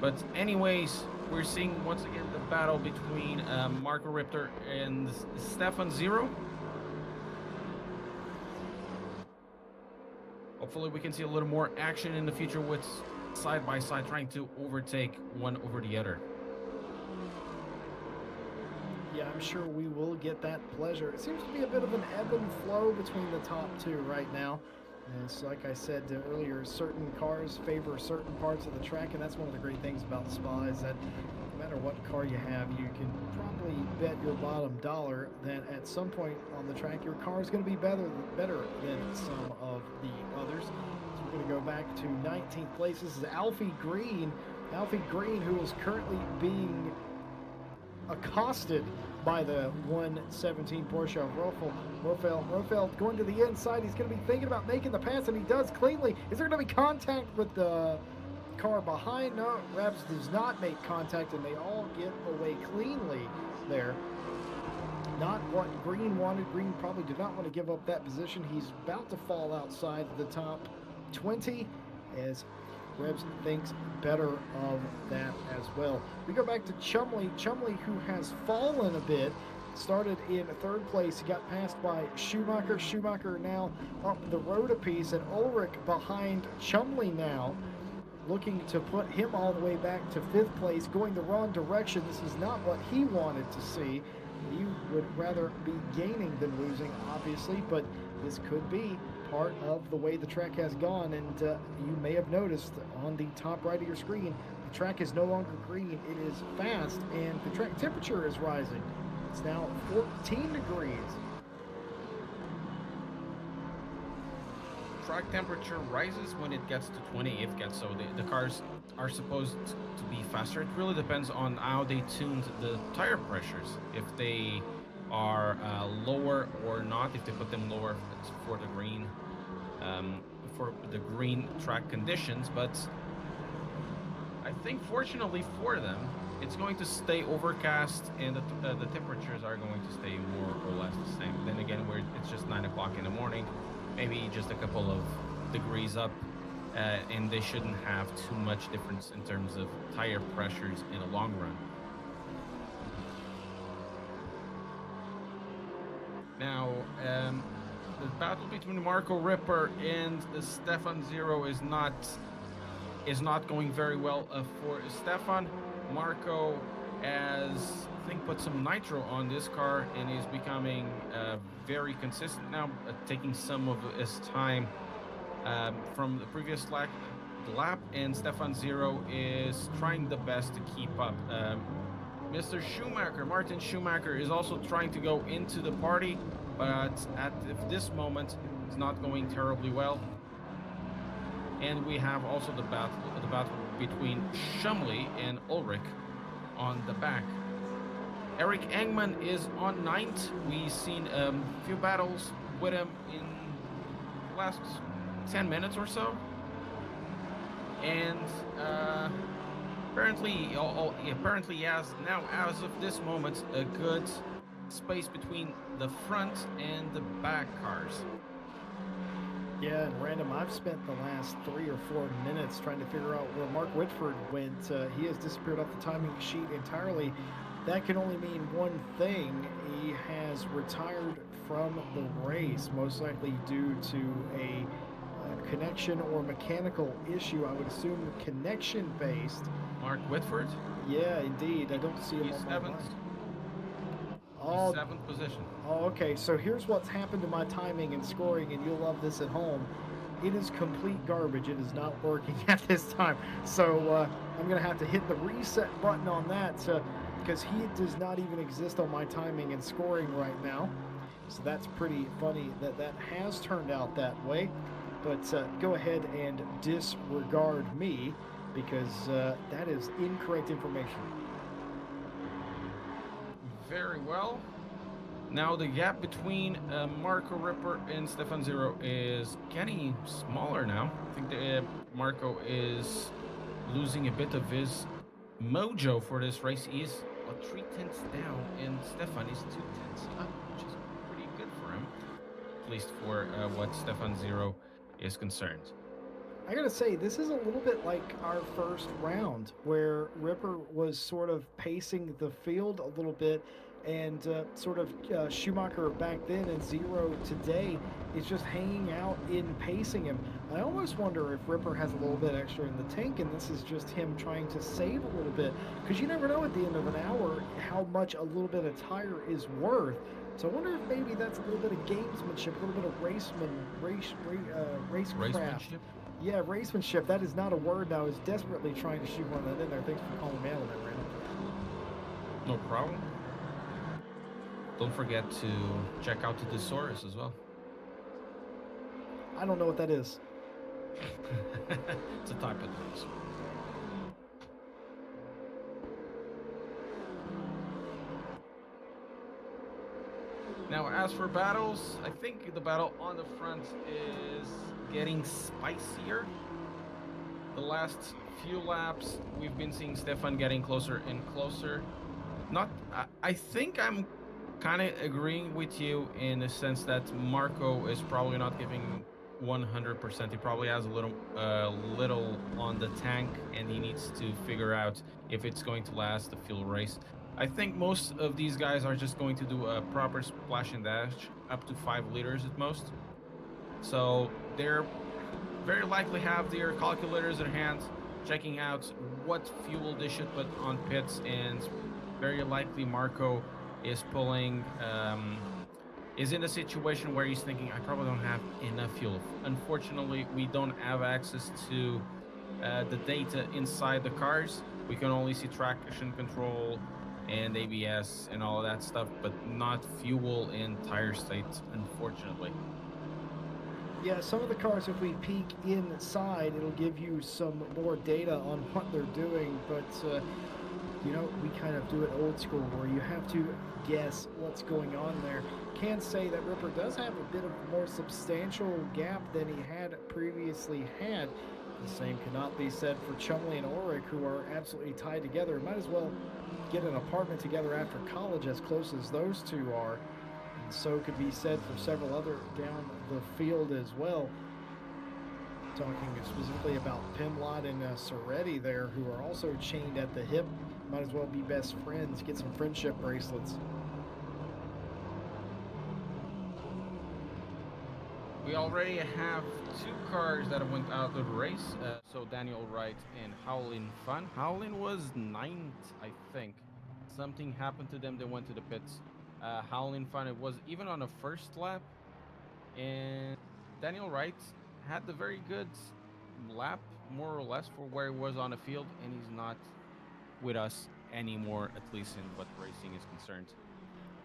But anyways, we're seeing once again the battle between Marco Richter and Stefan Zero. Hopefully we can see a little more action in the future with side by side trying to overtake one over the other. Yeah, I'm sure we will get that pleasure. It seems to be a bit of an ebb and flow between the top two right now. And it's like I said earlier, certain cars favor certain parts of the track, and that's one of the great things about Spa is that no matter what car you have, you can probably bet your bottom dollar that at some point on the track, your car is going to be better than some of the others. So we're going to go back to 19th place. This is Alfie Green. Alfie Green, who is currently being accosted by the 117 Porsche of Rofeld going to the inside. He's going to be thinking about making the pass, and he does cleanly. Is there going to be contact with the car behind? No, Rebs does not make contact, and they all get away cleanly there. Not what Green wanted. Green probably did not want to give up that position. He's about to fall outside the top 20 as Rebs thinks better of that as well. We go back to Chumley. Chumley, who has fallen a bit, started in third place. He got passed by Schumacher. Schumacher now up the road a piece, and Ulrich behind Chumley now, looking to put him all the way back to fifth place, going the wrong direction. This is not what he wanted to see. He would rather be gaining than losing, obviously, but this could be part of the way the track has gone, and you may have noticed on the top right of your screen, the track is no longer green, it is fast, and the track temperature is rising. It's now 14 degrees. Track temperature rises when it gets to 20, if it gets so. The cars are supposed to be faster. It really depends on how they tuned the tire pressures. If they are lower or not, if they put them lower for the green track conditions. But I think fortunately for them, it's going to stay overcast, and the temperatures are going to stay more or less the same. Then again, it's just 9 o'clock in the morning, maybe just a couple of degrees up, and they shouldn't have too much difference in terms of tire pressures in the long run. Now, the battle between Marco Ripper and the Stefan Zero is not going very well for Stefan. Marco has, I think, put some nitro on this car and is becoming very consistent now, taking some of his time from the previous lap, and Stefan Zero is trying the best to keep up. Mr. Schumacher, Martin Schumacher, is also trying to go into the party, but at this moment, it's not going terribly well. And we have also the battle between Chumley and Ulrich on the back. Eric Engman is on 9th. We've seen a few battles with him in the last 10 minutes or so. And apparently he has now, as of this moment, a good space between the front and the back cars. Yeah, and Random, I've spent the last 3 or 4 minutes trying to figure out where Mark Whitford went. He has disappeared off the timing sheet entirely. That can only mean one thing. He has retired from the race, most likely due to a connection or mechanical issue. I would assume connection-based. Mark Whitford? Yeah, indeed. I don't see him He's on my seventh. line. He's seventh position. Oh, okay. So here's what's happened to my timing and scoring, and you'll love this at home. It is complete garbage. It is not working at this time. So I'm going to have to hit the reset button on that because he does not even exist on my timing and scoring right now. So that's pretty funny that that has turned out that way. But go ahead and disregard me because that is incorrect information. Very well. Now the gap between Marco Ripper and Stefan Zero is getting smaller now. I think Marco is losing a bit of his mojo for this race. He's 3 tenths down, and Stefan is 2 tenths up, which is pretty good for him, at least for what Stefan Zero is concerned. I gotta say, this is a little bit like our first round, where Ripper was sort of pacing the field a little bit, and sort of Schumacher back then and Zero today is just hanging out in pacing him. I almost wonder if Ripper has a little bit extra in the tank, and this is just him trying to save a little bit, because you never know at the end of an hour how much a little bit of tire is worth. So I wonder if maybe that's a little bit of gamesmanship, a little bit of racecraft. Racemanship? Yeah, racemanship. That is not a word now. I was desperately trying to shoot one that in there. Thanks for calling me out on that, Randall. No problem. Don't forget to check out the thesaurus as well. I don't know what that is. It's a type of things. Now, as for battles, I think the battle on the front is getting spicier. The last few laps, we've been seeing Stefan getting closer and closer. I think I'm kind of agreeing with you in the sense that Marco is probably not giving 100%. He probably has a little on the tank, and he needs to figure out if it's going to last the fuel race. I think most of these guys are just going to do a proper splash and dash up to 5 liters at most. So they're very likely have their calculators in hand, checking out what fuel they should put on pits, and very likely Marco is pulling, is in a situation where he's thinking, I probably don't have enough fuel. Unfortunately, we don't have access to the data inside the cars. We can only see traction control and ABS and all of that stuff, but not fuel and tire state, unfortunately. Yeah, some of the cars, if we peek inside, it'll give you some more data on what they're doing, but you know, we kind of do it old school where you have to guess what's going on there. Can say that Ripper does have a bit of a more substantial gap than he had previously had. The same cannot be said for Chumley and Ulrich, who are absolutely tied together. Might as well get an apartment together after college, as close as those two are. And so could be said for several other down the field as well. Talking specifically about Pimlott and Soretti there, who are also chained at the hip. Might as well be best friends, get some friendship bracelets. We already have 2 cars that went out of the race. So Daniel Wright and Howlin Fun. Howlin was 9th, I think. Something happened to them. They went to the pits. Howlin Fun, it was even on the first lap. And Daniel Wright had the very good lap, more or less, for where he was on the field. And he's not with us anymore, at least in what racing is concerned.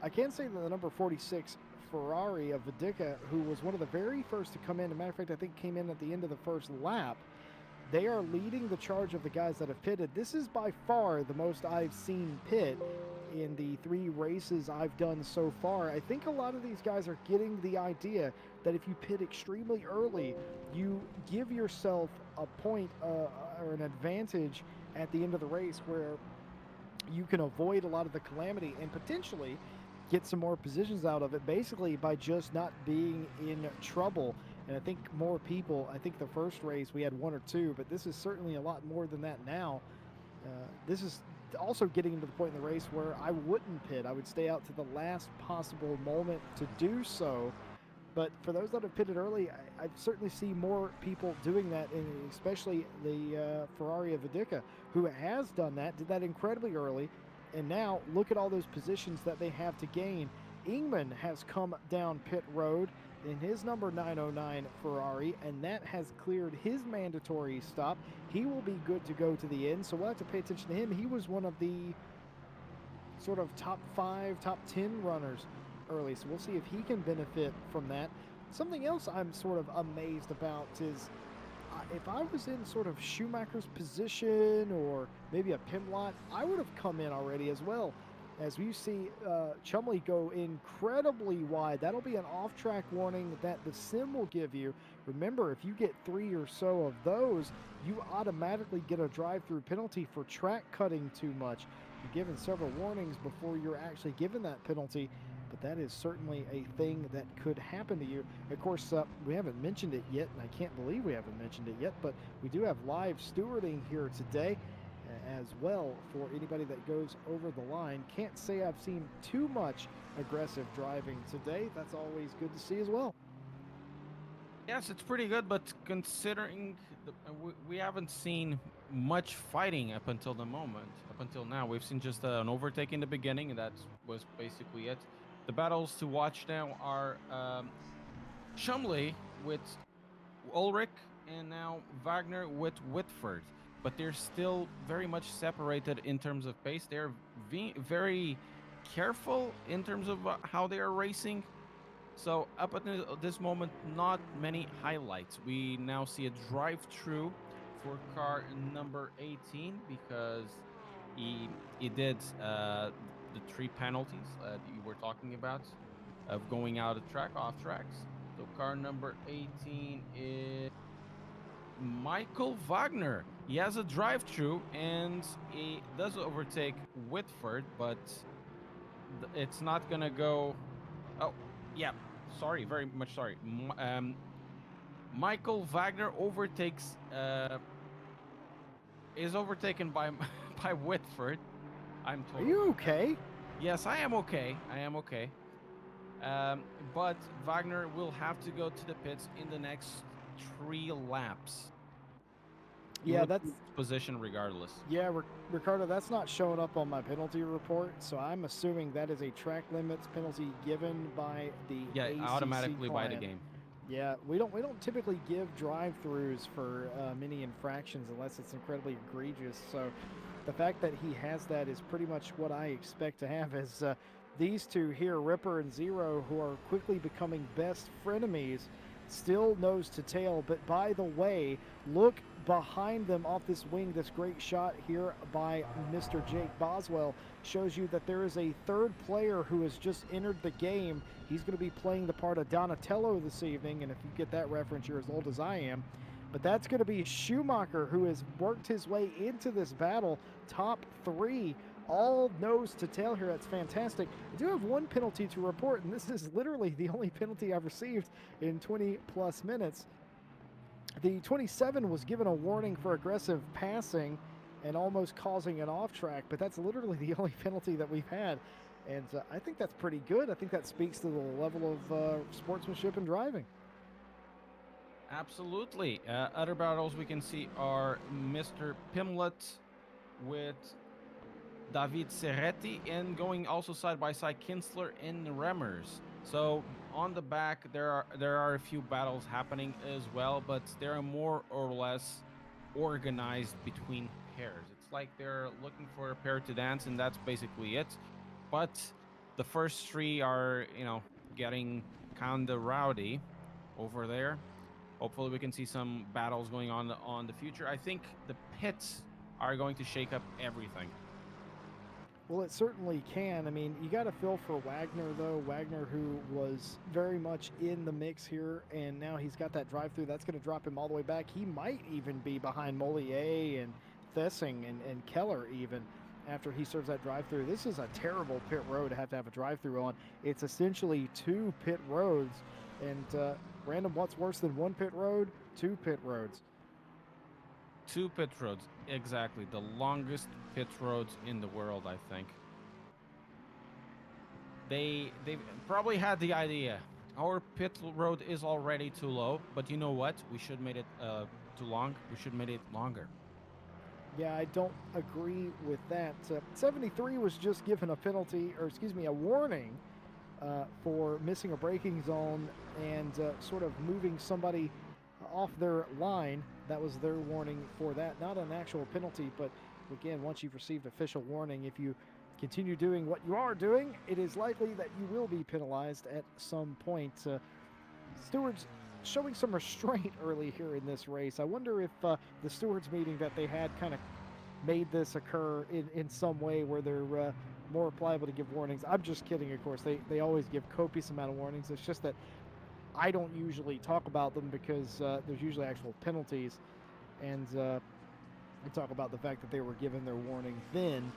I can say that the number 46 Ferrari of Vadica, who was one of the very first to come in, as a matter of fact, I think came in at the end of the first lap, they are leading the charge of the guys that have pitted. This is by far the most I've seen pit in the 3 races I've done so far, I think a lot of these guys are getting the idea that if you pit extremely early, you give yourself a point or an advantage at the end of the race where you can avoid a lot of the calamity and potentially get some more positions out of it, basically by just not being in trouble. And I think more people, I think the first race we had 1 or 2, but this is certainly a lot more than that now. This is also getting to the point in the race where I wouldn't pit. I would stay out to the last possible moment to do so. But for those that have pitted early, I certainly see more people doing that, and especially the Ferrari of Vidica, who has done that, did that incredibly early. And now look at all those positions that they have to gain. Ingman has come down pit road in his number 909 Ferrari, and that has cleared his mandatory stop. He will be good to go to the end, so we'll have to pay attention to him. He was one of the sort of top 5, top 10 runners early, so we'll see if he can benefit from that. Something else I'm sort of amazed about is if I was in sort of Schumacher's position or maybe a Pimlott, I would have come in already as well. As we see Chumley go incredibly wide, that'll be an off-track warning that the sim will give you. Remember, if you get 3 or so of those, you automatically get a drive-through penalty for track cutting too much. You're given several warnings before you're actually given that penalty, but that is certainly a thing that could happen to you. Of course, we haven't mentioned it yet, and I can't believe we haven't mentioned it yet, but we do have live stewarding here today as well for anybody that goes over the line. Can't say I've seen too much aggressive driving today. That's always good to see as well. Yes, it's pretty good, but considering we haven't seen much fighting up until the moment, up until now, we've seen just an overtake in the beginning, and that was basically it. The battles to watch now are Chumley with Ulrich and now Wagner with Whitford, but they're still very much separated in terms of pace. They're very careful in terms of how they are racing. So up at this moment, not many highlights. We now see a drive-through for car number 18 because he did the 3 penalties that you were talking about of going out of track, off tracks. So car number 18 is Michael Wagner. He has a drive-through and he does overtake Whitford, but it's not gonna go. Oh, yeah. Sorry, very much sorry. Michael Wagner overtakes. Is overtaken by by Whitford. I'm told. Are you okay? Yes, I am okay. I am okay. But Wagner will have to go to the pits in the next 3 laps. Yeah, that's position regardless. Yeah, Ricardo, that's not showing up on my penalty report, so I'm assuming that is a track limits penalty given by the ACC automatically client. by the game. Yeah, we don't typically give drive-throughs for many infractions unless it's incredibly egregious. So the fact that he has that is pretty much what I expect to have. As these two here, Ripper and Zero, who are quickly becoming best frenemies, still nose to tail. But by the way, look behind them off this wing. This great shot here by Mr. Jake Boswell shows you that there is a 3rd player who has just entered the game. He's going to be playing the part of Donatello this evening, and if you get that reference, you're as old as I am. But that's going to be Schumacher, who has worked his way into this battle. Top 3, all nose to tail here. That's fantastic. I do have 1 penalty to report, and this is literally the only penalty I've received in 20 plus minutes. The 27 was given a warning for aggressive passing and almost causing an off track, but that's literally the only penalty that we've had. And I think that's pretty good. I think that speaks to the level of sportsmanship and driving. Absolutely. Other battles we can see are Mr. Pimlott with David Serretti, and going also side by side Kinsler and Remmers. So on the back there are a few battles happening as well, but they're more or less organized between pairs. It's like they're looking for a pair to dance, and that's basically it. But the first 3 are, getting kind of rowdy over there. Hopefully we can see some battles going on the future. I think the pits are going to shake up everything. Well, it certainly can. I mean, you got to feel for Wagner, though. Wagner, who was very much in the mix here, and now he's got that drive-through. That's going to drop him all the way back. He might even be behind Mollier and Thessing and Keller even after he serves that drive-through. This is a terrible pit road to have a drive-through on. It's essentially 2 pit roads, and random, what's worse than 1 pit road? 2 pit roads. 2 pit roads, exactly. The longest pit roads in the world, I think. They probably had the idea. Our pit road is already too low, but you know what? We should make it too long. We should make it longer. Yeah, I don't agree with that. 73 was just given a penalty, or excuse me, a warning for missing a braking zone and sort of moving somebody off their line. That was their warning for that. Not an actual penalty, but again, once you've received official warning, if you continue doing what you are doing, it is likely that you will be penalized at some point. Stewards showing some restraint early here in this race. I wonder if the stewards meeting that they had kind of made this occur in some way where they're more pliable to give warnings. I'm just kidding, of course. They always give copious amount of warnings. It's just that I don't usually talk about them because there's usually actual penalties, and we talk about the fact that they were given their warning then.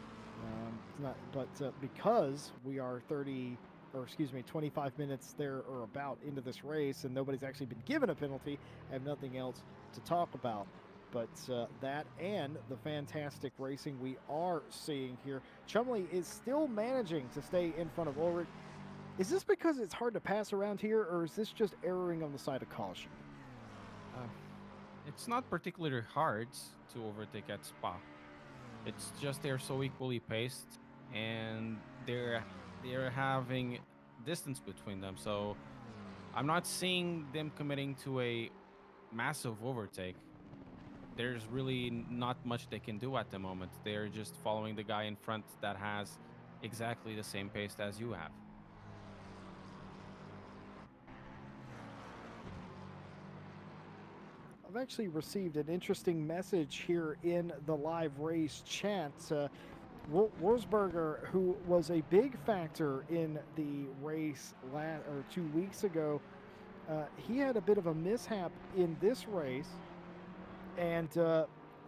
It's not, but because we are 25 minutes there or about into this race, and nobody's actually been given a penalty, I have nothing else to talk about. But that and the fantastic racing we are seeing here. Chumley is still managing to stay in front of Ulrich. Is this because it's hard to pass around here, or is this just erring on the side of caution? It's not particularly hard to overtake at Spa. It's just they're so equally paced, and they're having distance between them. So I'm not seeing them committing to a massive overtake. There's really not much they can do at the moment. They're just following the guy in front that has exactly the same pace as you have. I've actually received an interesting message here in the live race chat. Wurzberger, who was a big factor in the race 2 weeks ago, he had a bit of a mishap in this race, and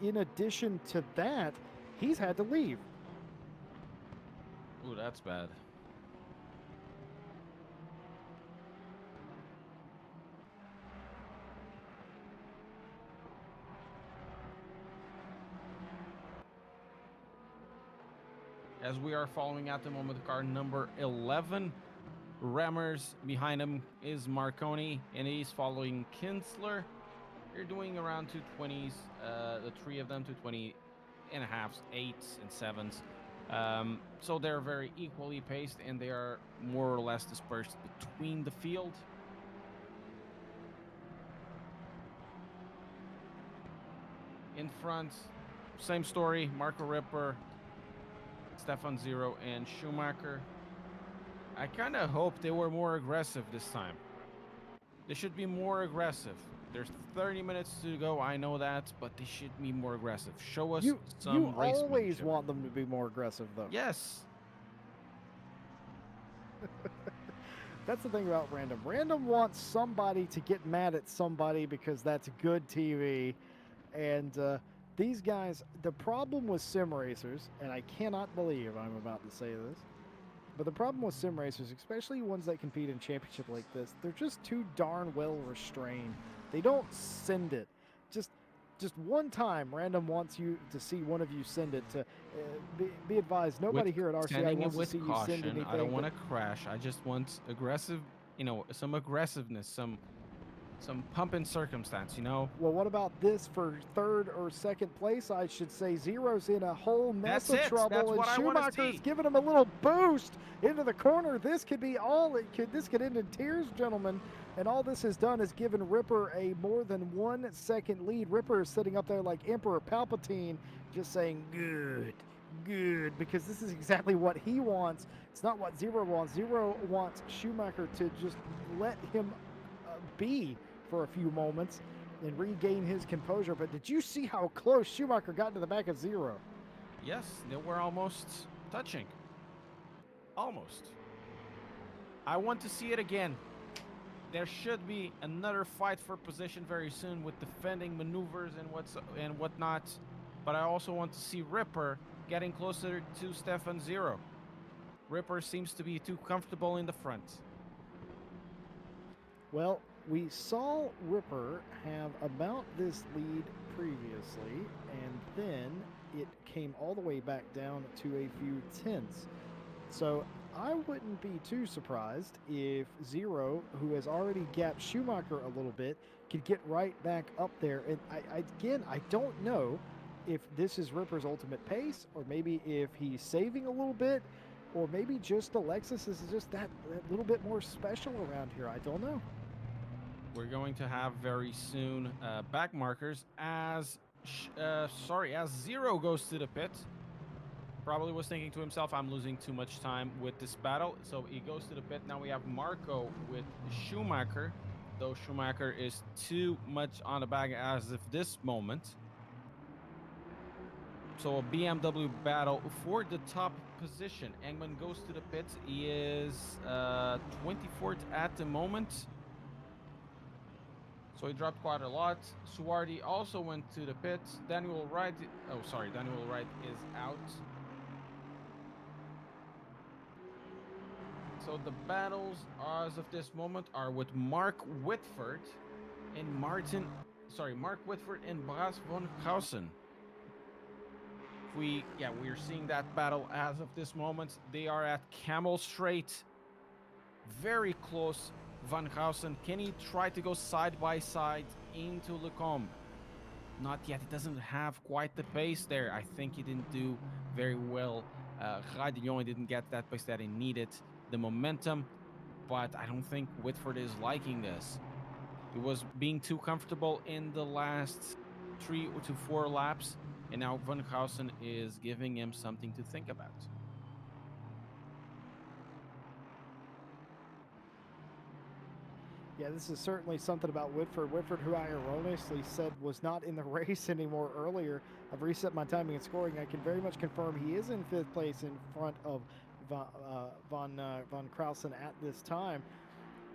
in addition to that, he's had to leave. Ooh, that's bad. As we are following at the moment car number 11, Remmers behind him is Marconi, and he's following Kinsler. They're doing around 220s, the three of them, 220 and a halves, 8s and 7s. So they're very equally paced, and they are more or less dispersed between the field. In front, same story, Marco Ripper, Stefan Zero, and Schumacher. I kind of hope they were more aggressive this time. They should be more aggressive. There's 30 minutes to go, I know that, but they should be more aggressive. Show us some race. You always want them to be more aggressive, though. Yes. That's the thing about Random. Random wants somebody to get mad at somebody because that's good TV. And these guys, the problem with sim racers, and I cannot believe I'm about to say this, but the problem with sim racers, especially ones that compete in championship like this, they're just too darn well restrained. They don't send it. Just one time, Random wants you to see one of you send it. To be advised, nobody here at RCI wants to see you send anything. I don't want to crash. I just want aggressive, some aggressiveness, some pump in circumstance, Well, what about this for third or second place? I should say Zero's in a whole mess of trouble, and Schumacher's giving him a little boost into the corner. This could be all it could. This could end in tears, gentlemen. And all this has done is given Ripper a more than 1 second lead. Ripper is sitting up there like Emperor Palpatine, just saying, good, because this is exactly what he wants. It's not what Zero wants. Zero wants Schumacher to just let him be for a few moments and regain his composure. But did you see how close Schumacher got to the back of Zero? Yes, they were almost touching. Almost. I want to see it again. There should be another fight for position very soon with defending maneuvers and whatnot. But I also want to see Ripper getting closer to Stefan Zero. Ripper seems to be too comfortable in the front. Well, we saw Ripper have about this lead previously, and then it came all the way back down to a few tenths. So I wouldn't be too surprised if Zero, who has already gapped Schumacher a little bit, could get right back up there. And I don't know if this is Ripper's ultimate pace, or maybe if he's saving a little bit, or maybe just the Lexus is just that little bit more special around here. I don't know. We're going to have very soon back markers as Zero goes to the pit. Probably was thinking to himself, I'm losing too much time with this battle. So he goes to the pit. Now we have Marco with Schumacher, though Schumacher is too much on the back as of this moment. So a BMW battle for the top position. Engman goes to the pit. He is 24th at the moment. So he dropped quite a lot. Suardi also went to the pit. Daniel Wright is out. So the battles as of this moment are with Mark Whitford and Mark Whitford and Bas von Gausen. We're seeing that battle as of this moment. They are at Camel Straight. Very close. Van Gausen, can he try to go side by side into Lecombe? Not yet. He doesn't have quite the pace there. I think he didn't do very well. Radillon didn't get that pace that he needed. The momentum, but I don't think Whitford is liking this. He was being too comfortable in the last 3 to 4 laps, and now Van Gausen is giving him something to think about. Yeah, this is certainly something about Whitford. Whitford, who I erroneously said was not in the race anymore earlier. I've reset my timing and scoring. I can very much confirm he is in 5th place in front of Von Krausen at this time.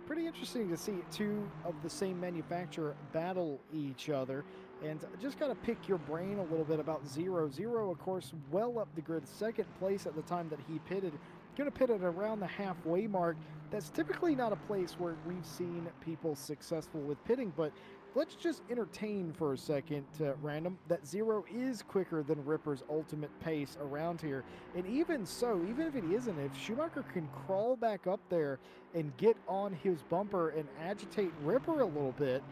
Pretty interesting to see 2 of the same manufacturer battle each other. And just got to pick your brain a little bit about Zero. Zero, of course, well up the grid, 2nd place at the time that he pitted. Going to pit at around the halfway mark. That's typically not a place where we've seen people successful with pitting, but let's just entertain for a second, random, that Zero is quicker than Ripper's ultimate pace around here. And even so, even if it isn't, if Schumacher can crawl back up there and get on his bumper and agitate Ripper a little bit,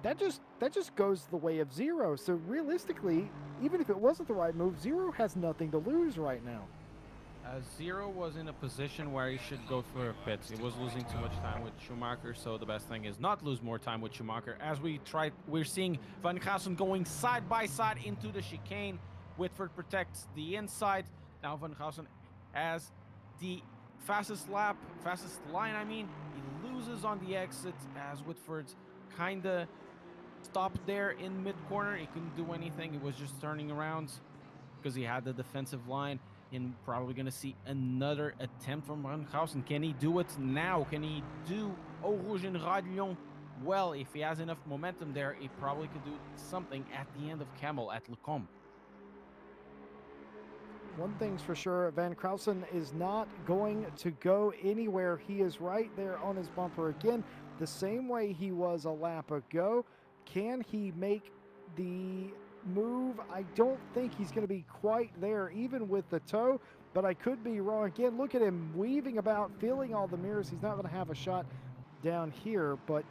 that just goes the way of Zero. So realistically, even if it wasn't the right move, Zero has nothing to lose right now. Zero was in a position where he should go for a pit. He was losing too much time with Schumacher, so the best thing is not lose more time with Schumacher. As we're seeing Van Gausen going side by side into the chicane. Whitford protects the inside. Now Van Gausen has the fastest line. He loses on the exit as Whitford's kinda stopped there in mid-corner. He couldn't do anything. He was just turning around because he had the defensive line. And probably going to see another attempt from Van Gausen. Can he do it now? Can he do Eau Rouge and Radillon? Well, if he has enough momentum there, he probably could do something at the end of Camel at Lecombe. One thing's for sure, Van Krausen is not going to go anywhere. He is right there on his bumper again, the same way he was a lap ago. Can he make the move? I don't think he's going to be quite there, even with the toe, but I could be wrong. Again, look at him weaving about, feeling all the mirrors. He's not going to have a shot down here, but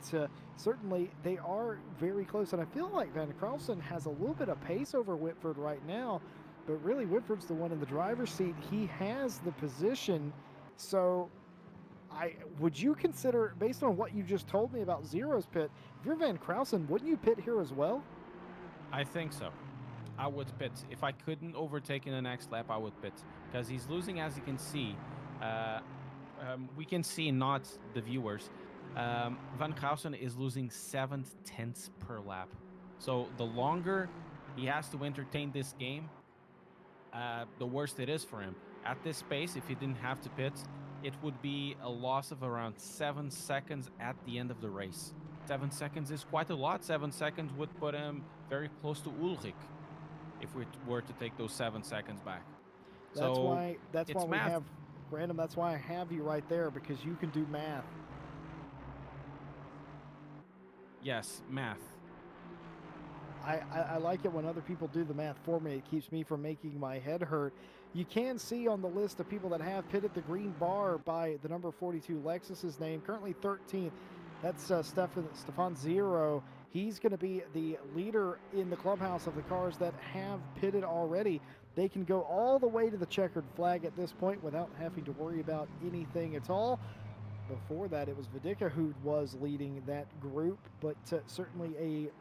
certainly they are very close, and I feel like Van Krausen has a little bit of pace over Whitford right now, but really Whitford's the one in the driver's seat. He has the position, so would you consider, based on what you just told me about Zero's pit, if you're Van Krausen, wouldn't you pit here as well? I think so. I would pit. If I couldn't overtake in the next lap, I would pit. Because he's losing, as you can see. We can see, not the viewers. Van Gausen is losing 7/10 per lap. So the longer he has to entertain this game, the worse it is for him. At this pace, if he didn't have to pit, it would be a loss of around 7 seconds at the end of the race. 7 seconds is quite a lot. 7 seconds would put him very close to Ulrich if we were to take those 7 seconds back. That's So why it's we math. have Random. That's why I have you right there, because you can do math. Yes, math. I like it when other people do the math for me. It keeps me from making my head hurt. You can see on the list of people that have pitted the green bar by the number 42 Lexus's name, currently 13th. That's Stefan Zero. He's going to be the leader in the clubhouse of the cars that have pitted already. They can go all the way to the checkered flag at this point without having to worry about anything at all. Before that, it was Vidicka who was leading that group, but certainly a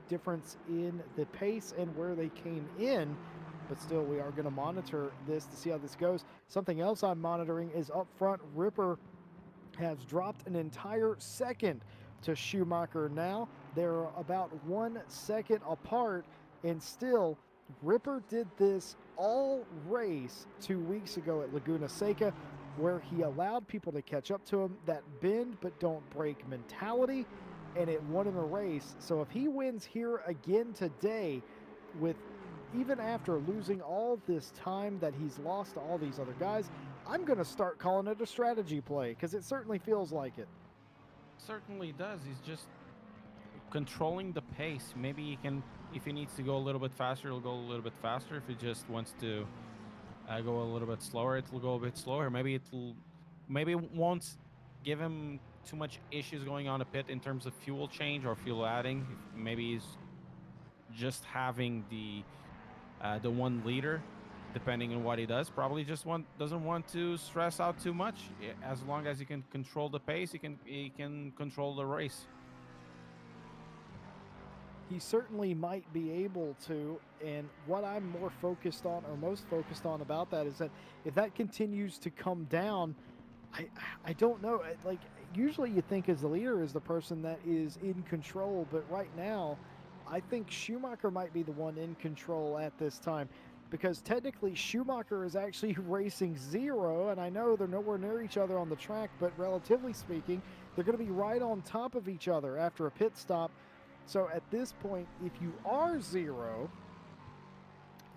difference in the pace and where they came in. But still, we are going to monitor this to see how this goes. Something else I'm monitoring is up front. Ripper has dropped an entire second to Schumacher now. They're about 1 second apart, and still, Ripper did this all race 2 weeks ago at Laguna Seca, where he allowed people to catch up to him. That bend but don't break mentality, and it won him a race. So if he wins here again today, with even after losing all this time that he's lost to all these other guys, I'm going to start calling it a strategy play, because it certainly feels like it. Certainly does. He's just controlling the pace. Maybe he can, if he needs to go a little bit faster, he'll go a little bit faster. If he just wants to go a little bit slower, it'll go a bit slower. Maybe it won't give him too much issues going on a pit in terms of fuel change or fuel adding. Maybe he's just having the one leader, depending on what he does. Probably just doesn't want to stress out too much. As long as he can control the pace, he can control the race. He certainly might be able to, and what I'm more focused on, or most focused on about that, is that if that continues to come down, I don't know. Like, usually you think as the leader is the person that is in control, but right now, I think Schumacher might be the one in control at this time, because technically Schumacher is actually racing Zero, and I know they're nowhere near each other on the track, but relatively speaking, they're going to be right on top of each other after a pit stop. So at this point, if you are Zero,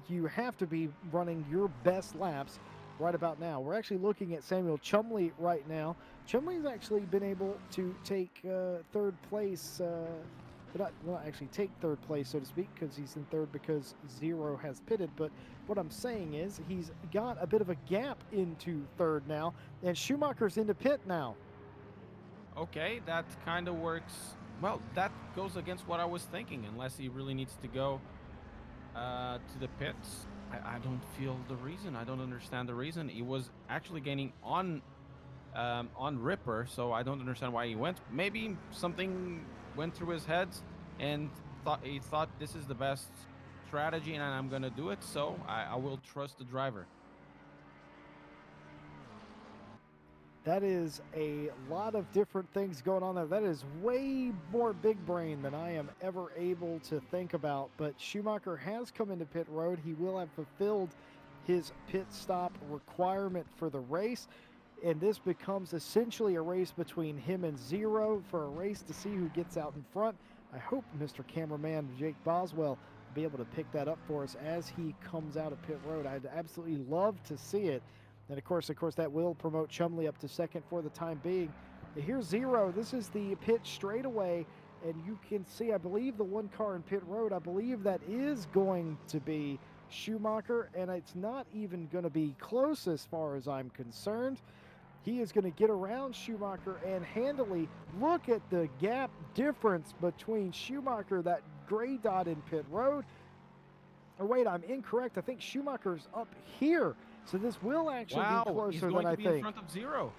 you have to be running your best laps right about now. We're actually looking at Samuel Chumley right now. Chumley's actually been able to take third place, not actually take third place, so to speak, because he's in third because Zero has pitted. But what I'm saying is he's got a bit of a gap into third now, and Schumacher's into pit now. Okay, that kind of works. Well, that goes against what I was thinking, unless he really needs to go to the pits. I don't feel the reason. I don't understand the reason. He was actually gaining on Ripper, so I don't understand why he went. Maybe something went through his head and he thought this is the best strategy and I'm going to do it, so I will trust the driver. That is a lot of different things going on there. That is way more big brain than I am ever able to think about. But Schumacher has come into pit road. He will have fulfilled his pit stop requirement for the race. And this becomes essentially a race between him and Zero for a race to see who gets out in front. I hope Mr. Cameraman Jake Boswell will be able to pick that up for us as he comes out of pit road. I'd absolutely love to see it. And of course, that will promote Chumley up to second for the time being. Here's Zero. This is the pit straightaway, and you can see, I believe, the one car in pit road. I believe that is going to be Schumacher, and it's not even going to be close as far as I'm concerned. He is going to get around Schumacher and handily. Look at the gap difference between Schumacher, that gray dot in pit road. Or wait, I'm incorrect. I think Schumacher's up here. So this will actually be closer he's going than to I be think. In front of Zero.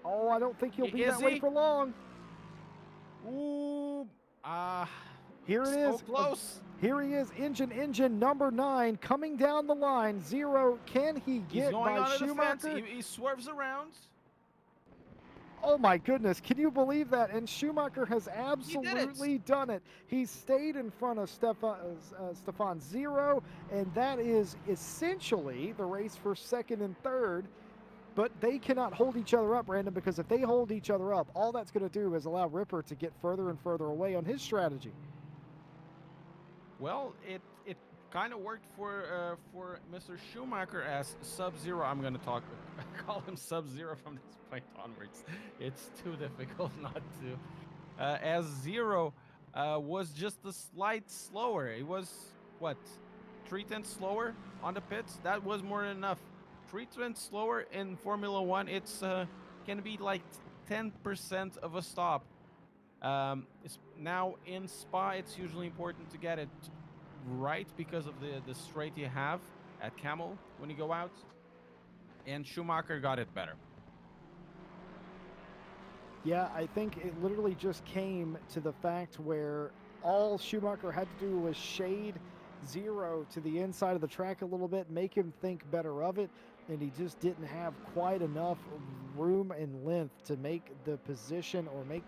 Oh, I don't think he'll be Is that way he? for long. Ooh, Here it so is. close. Here he is, engine number 9 coming down the line. Zero, can he He's get going by onto the fence. Schumacher? He swerves around. Oh my goodness, can you believe that? And Schumacher has did it. absolutely done it. He stayed in front of Stefan Zero, and that is essentially the race for second and third. But they cannot hold each other up, Brandon, because if they hold each other up, all that's going to do is allow Ripper to get further and further away on his strategy. Well, it kind of worked for Mr. Schumacher as Sub-Zero. I'm going to call him Sub-Zero from this point onwards. It's too difficult not to. As Zero was just a slight slower. It was, what, 3/10 slower on the pits? That was more than enough. 3/10 slower in Formula One, it's can be like 10% of a stop. Now in Spa, it's usually important to get it right because of the straight you have at Camel when you go out. And Schumacher got it better. Yeah, I think it literally just came to the fact where all Schumacher had to do was shade Zero to the inside of the track a little bit, make him think better of it, and he just didn't have quite enough room and length to make the position or make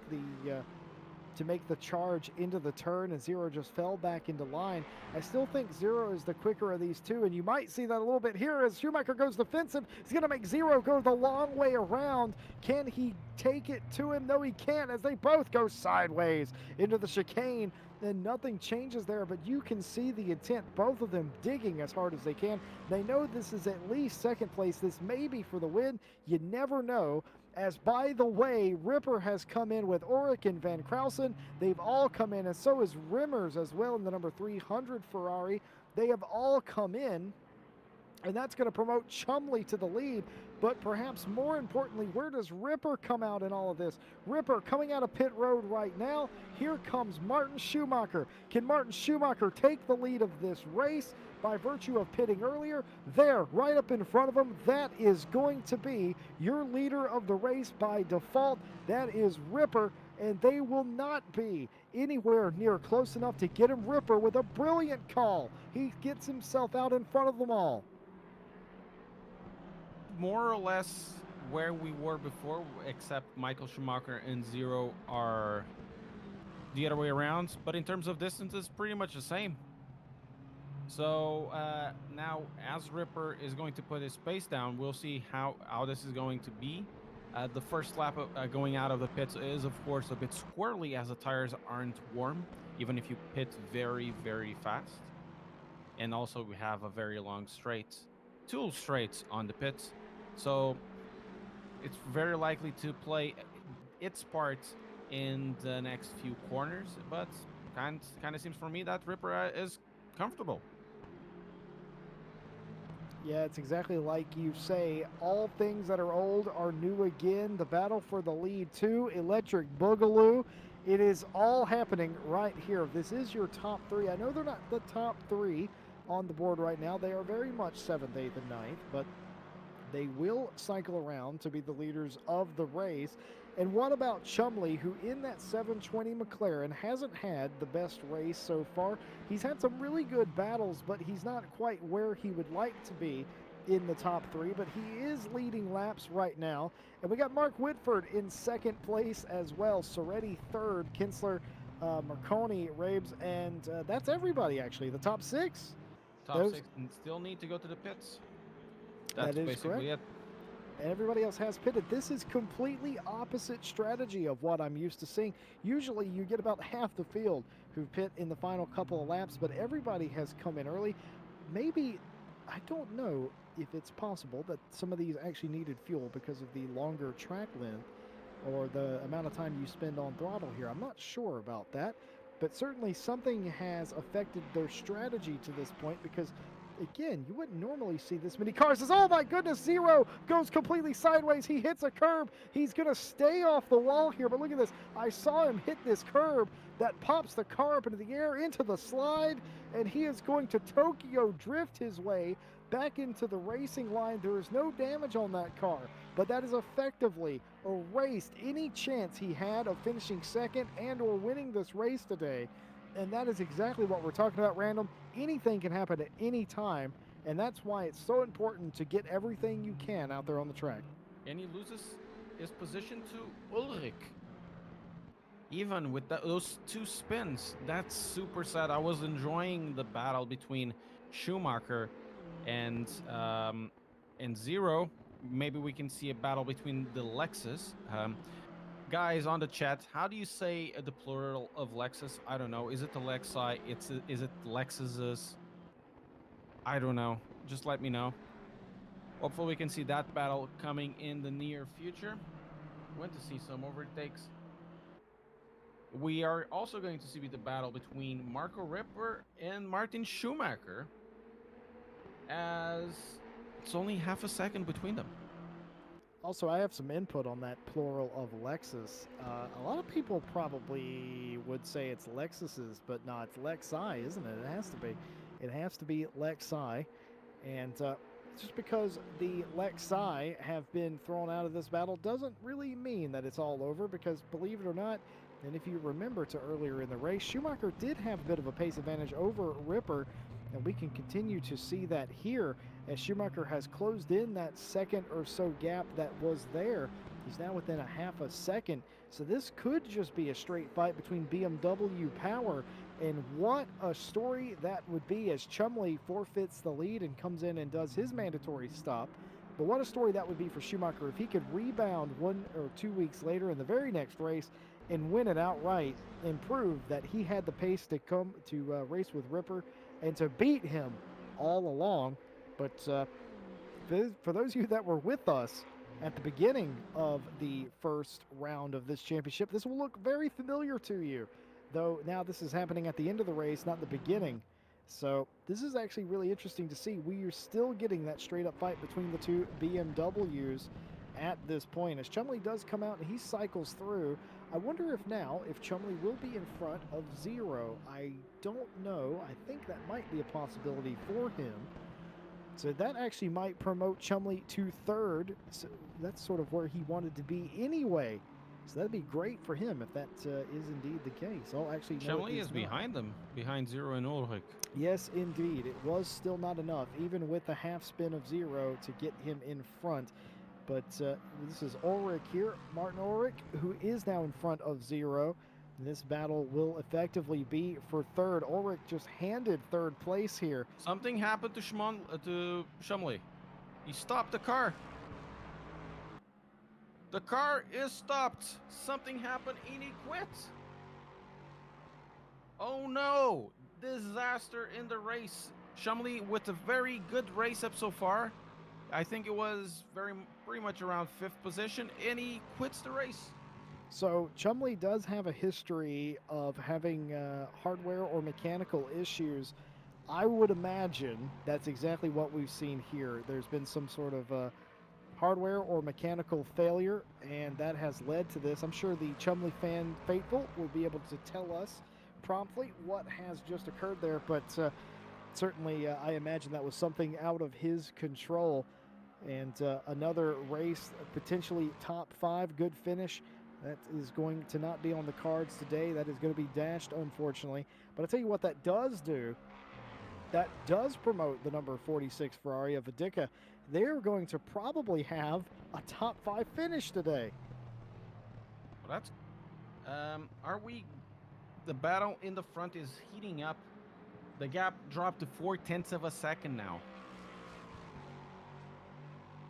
the charge into the turn, and Zero just fell back into line. I still think Zero is the quicker of these two, and you might see that a little bit here as Schumacher goes defensive. He's going to make Zero go the long way around. Can he take it to him? No, he can't, as they both go sideways into the chicane, and nothing changes there, but you can see the intent, both of them digging as hard as they can. They know this is at least second place. This may be for the win. You never know. As, by the way, Ripper has come in with Ulrich and Van Krausen. They've all come in, and so is Rimmers as well in the number 300 Ferrari. They have all come in, and that's going to promote Chumley to the lead. But perhaps more importantly, where does Ripper come out in all of this? Ripper coming out of pit road right now. Here comes Martin Schumacher. Can Martin Schumacher take the lead of this race by virtue of pitting earlier? There, right up in front of him, that is going to be your leader of the race by default. That is Ripper, and they will not be anywhere near close enough to get him. Ripper with a brilliant call. He gets himself out in front of them all. More or less where we were before, except Michael Schumacher and Zero are the other way around. But in terms of distance, it's pretty much the same. So now, as Ripper is going to put his pace down, we'll see how this is going to be. The first lap going out of the pits is, of course, a bit squirrely as the tires aren't warm, even if you pit very, very fast. And also, we have a very long straight, two straights on the pits. So it's very likely to play its part in the next few corners, but kind of seems for me that Ripper is comfortable. Yeah, it's exactly like you say. All things that are old are new again. The battle for the lead, too. Electric Boogaloo. It is all happening right here. This is your top three. I know they're not the top three on the board right now. They are very much 7th, 8th, and 9th, but they will cycle around to be the leaders of the race. And what about Chumley, who in that 720 McLaren hasn't had the best race so far? He's had some really good battles, but he's not quite where he would like to be in the top three, but he is leading laps right now. And we got Mark Whitford in second place as well. Soretti third, Kinsler, Marconi, Rabes, and that's everybody actually. The top six. Top six and still need to go to the pits. That's basically correct. it. And everybody else has pitted. This is completely opposite strategy of what I'm used to seeing. Usually you get about half the field who pit in the final couple of laps, but everybody has come in early. Maybe, I don't know if it's possible that some of these actually needed fuel because of the longer track length or the amount of time you spend on throttle here. I'm not sure about that, but certainly something has affected their strategy to this point because again, you wouldn't normally see this many cars. Oh my goodness, Zero goes completely sideways. He hits a curb. He's going to stay off the wall here, but look at this. I saw him hit this curb that pops the car up into the air, into the slide, and he is going to Tokyo drift his way back into the racing line. There is no damage on that car, but that is effectively erased any chance he had of finishing second and or winning this race today. And that is exactly what we're talking about, Random. Anything can happen at any time, and that's why it's so important to get everything you can out there on the track. And he loses is positioned to Ulrich. Even with those 2 spins, that's super sad. I was enjoying the battle between Schumacher and Zero. Maybe we can see a battle between the Lexus. Guys on the chat, how do you say the plural of Lexus? I don't know. Is it the Lexi? Is it Lexuses? I don't know. Just let me know. Hopefully we can see that battle coming in the near future. Went to see some overtakes. We are also going to see the battle between Marco Ripper and Martin Schumacher, as it's only half a second between them. Also, I have some input on that plural of Lexus. A lot of people probably would say it's Lexuses, but no, it's Lexi, isn't it? It has to be. It has to be Lexi. And just because the Lexi have been thrown out of this battle doesn't really mean that it's all over, because believe it or not, and if you remember to earlier in the race, Schumacher did have a bit of a pace advantage over Ripper, and we can continue to see that here as Schumacher has closed in that second or so gap that was there. He's now within a half a second, so this could just be a straight fight between BMW Power, and what a story that would be as Chumley forfeits the lead and comes in and does his mandatory stop. But what a story that would be for Schumacher if he could rebound 1 or 2 weeks later in the very next race and win it outright and prove that he had the pace to come to race with Ripper and to beat him all along. But for those of you that were with us at the beginning of the first round of this championship, this will look very familiar to you, though now this is happening at the end of the race, not the beginning. So this is actually really interesting to see. We are still getting that straight up fight between the two BMWs at this point, as Chumley does come out and he cycles through. I wonder if now, if Chumley will be in front of Zero. I don't know. I think that might be a possibility for him. So that actually might promote Chumley to third. So that's sort of where he wanted to be anyway. So that'd be great for him if that is indeed the case. Oh, actually, no, Chumley is behind them, behind Zero and Ulrich. Yes, indeed. It was still not enough, even with the half spin of Zero, to get him in front. But this is Ulrich here, Martin Ulrich, who is now in front of Zero. And this battle will effectively be for third. Ulrich just handed third place here. Something happened to Chumley. He stopped the car. The car is stopped. Something happened and he quit. Oh no! Disaster in the race. Chumley with a very good race up so far. I think it was pretty much around 5th position, and he quits the race. So Chumley does have a history of having hardware or mechanical issues. I would imagine that's exactly what we've seen here. There's been some sort of hardware or mechanical failure, and that has led to this. I'm sure the Chumley fan faithful will be able to tell us promptly what has just occurred there, but certainly I imagine that was something out of his control. And another race, potentially top 5, good finish. That is going to not be on the cards today. That is going to be dashed, unfortunately. But I'll tell you what that does do. That does promote the number 46 Ferrari of Vidica. They're going to probably have a top 5 finish today. Well, that's... The battle in the front is heating up. The gap dropped to 0.4 of a second now.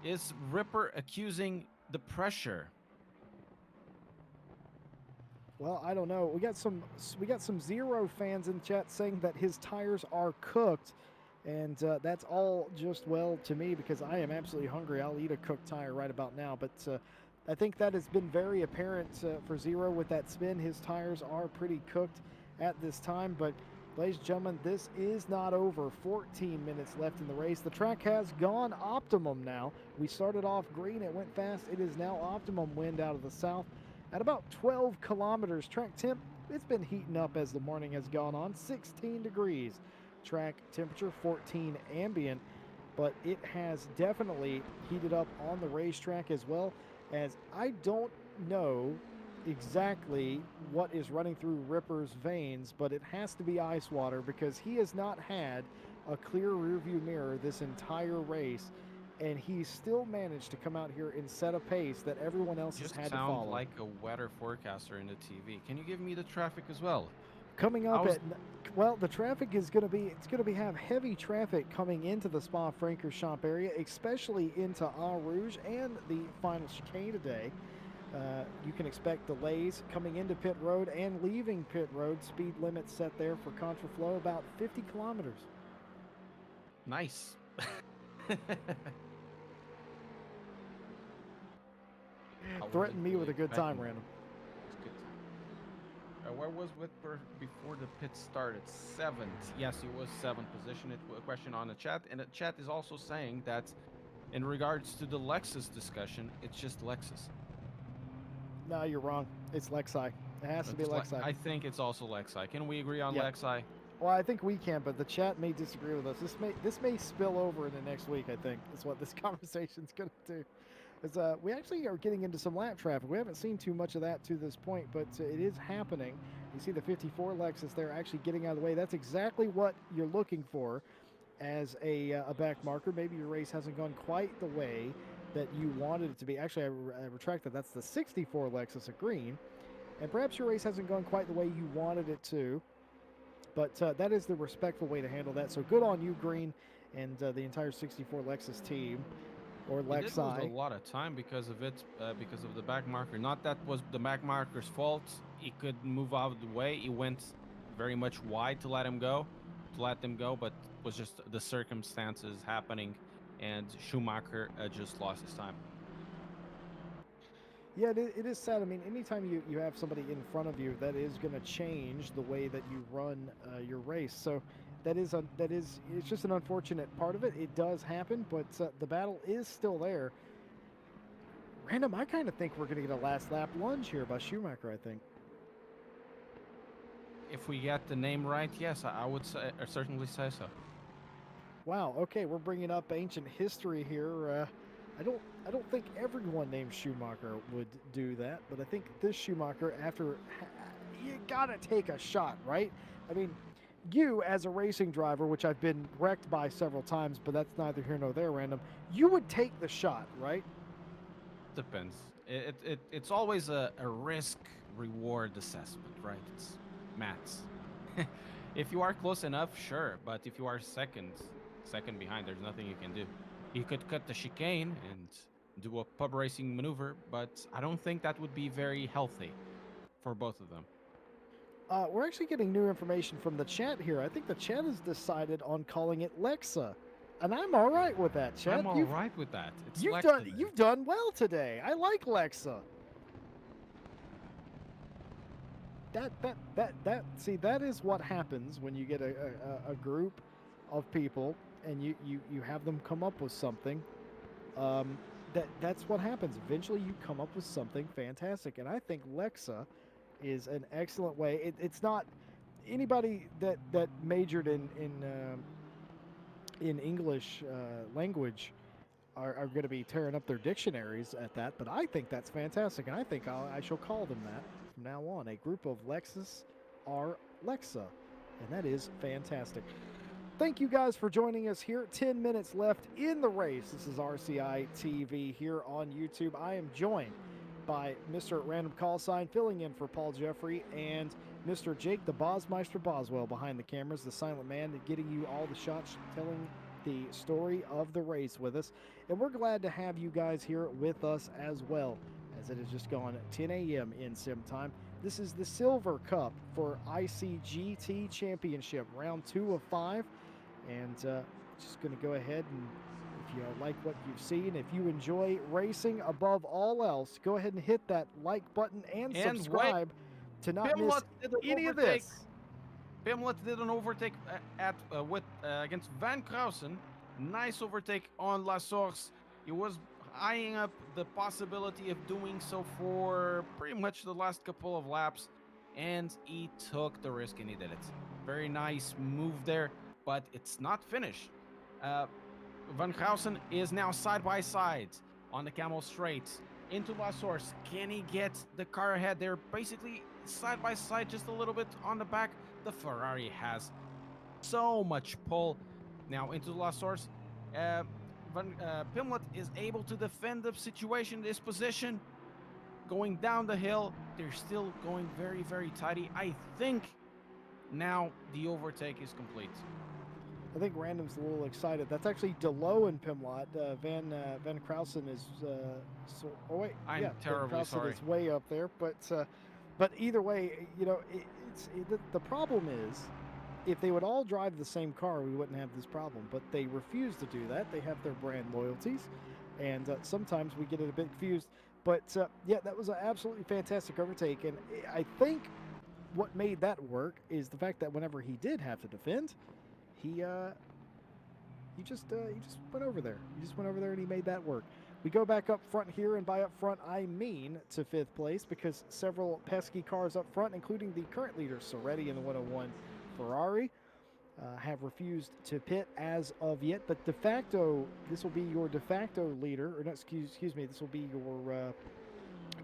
Is Ripper accusing the pressure? Well, I don't know. We got some Zero fans in the chat saying that his tires are cooked, and that's all just well to me because I am absolutely hungry. I'll eat a cooked tire right about now. But I think that has been very apparent for Zero with that spin. His tires are pretty cooked at this time. But ladies and gentlemen, this is not over. 14 minutes left in the race. The track has gone optimum now. We started off green. It went fast. It is now optimum wind out of the south at about 12 kilometers. Track temp, it's been heating up as the morning has gone on. 16 degrees. Track temperature 14 ambient. But it has definitely heated up on the racetrack as well, as I don't know exactly what is running through Ripper's veins, but it has to be ice water because he has not had a clear rearview mirror this entire race. and he still managed to come out here and set a pace that everyone else has Just had to sound follow. like a weather forecaster in the TV. Can you give me the traffic as well? Coming up How's- at, well, the traffic is going to be, it's going to be have heavy traffic coming into the Spa-Francorchamps area, especially into Eau Rouge and the final chicane today. You can expect delays coming into pit road and leaving pit road. Speed limit set there for contraflow about 50 kilometers. Nice. I Threaten wasn't me with really a good time, expecting Random. It's good. Where was Whitber before the pit started? 7th. Yes, he was 7th position. It was a question on the chat, and the chat is also saying that in regards to the Lexus discussion, it's just Lexus. No, you're wrong. It's Lexi. It has to be It's Lexi. I think it's also Lexi. Can we agree on Yeah. Lexi? Well, I think we can, but the chat may disagree with us. This may spill over into next week. I think is what this conversation's going to do. Is we actually are getting into some lap traffic. We haven't seen too much of that to this point, but it is happening. You see the 54 Lexus there actually getting out of the way. That's exactly what you're looking for as a back marker. Maybe your race hasn't gone quite the way that you wanted it to be. Actually, I retract that. That's the 64 Lexus of green, and perhaps your race hasn't gone quite the way you wanted it to. But that is the respectful way to handle that. So good on you, Green, and the entire 64 Lexus team, or He did lose a Lexi. lot of time because of it, because of the back marker. Not that was the back marker's fault. He could move out of the way. He went very much wide to let them go, but it was just the circumstances happening, and Schumacher just lost his time. Yeah, it is sad. I mean, anytime you have somebody in front of you, that is going to change the way that you run your race. So it's just an unfortunate part of it. It does happen, but the battle is still there. Random, I kind of think we're going to get a last lap lunge here by Schumacher, I think. If we get the name right, yes, I would say, certainly say so. Wow. Okay, we're bringing up ancient history here. I don't think everyone named Schumacher would do that, but I think this Schumacher, you gotta take a shot, right? I mean, you as a racing driver, which I've been wrecked by several times, but that's neither here nor there, Random. You would take the shot, right? Depends. It's always a risk reward assessment, right? It's maths. If you are close enough, sure, but if you are second behind, there's nothing you can do. You could cut the chicane and do a pub racing maneuver, but I don't think that would be very healthy for both of them. We're actually getting new information from the chat here. I think the chat has decided on calling it Lexa, and I'm all right with that, chat. I'm all right with that. It's You've done well today. I like Lexa. That is what happens when you get a group of people and you have them come up with something. That's what happens. Eventually you come up with something fantastic, and I think Lexa is an excellent way. It's not anybody that majored in English language are going to be tearing up their dictionaries at that, but I think that's fantastic, and I think I shall call them that from now on. A group of Lexus are Lexa, and that is fantastic. Thank you guys for joining us here. 10 minutes left in the race. This is RCI TV here on YouTube. I am joined by Mr. Random Call Sign filling in for Paul Jeffrey, and Mr. Jake the Bosmeister Boswell behind the cameras, the silent man, getting you all the shots, telling the story of the race with us. And we're glad to have you guys here with us as well, as it has just gone 10 a.m. in sim time. This is the Silver Cup for ICGT Championship, round 2 of 5. And just going to go ahead, and if you like what you've seen, if you enjoy racing above all else, go ahead and hit that like button and subscribe to not miss any of this. Pimlet did an overtake against Van Krausen. Nice overtake on La Source. He was eyeing up the possibility of doing so for pretty much the last couple of laps, and he took the risk and he did it. Very nice move there, but it's not finished. Van Krausen is now side by side on the Camel Straight into La Source. Can he get the car ahead? They're basically side by side, just a little bit on the back. The Ferrari has so much pull now into La Source. Pimlet is able to defend the situation, this position. Going down the hill, they're still going very, very tidy. I think now the overtake is complete. I think Random's a little excited. That's actually Delo and Pimlot. Van Krausen is oh wait, I'm yeah, terribly Van Krausen sorry. is way up there. But either way, you know, the problem is, if they would all drive the same car, we wouldn't have this problem. But they refuse to do that. They have their brand loyalties, and sometimes we get it a bit confused. But yeah, that was an absolutely fantastic overtake, and I think what made that work is the fact that whenever he did have to defend, he just went over there. He just went over there and he made that work. We go back up front here, and by up front I mean to 5th place, because several pesky cars up front, including the current leader Soretti in the 101 Ferrari, have refused to pit as of yet. But de facto, this will be your de facto leader, or no, excuse me, this will be your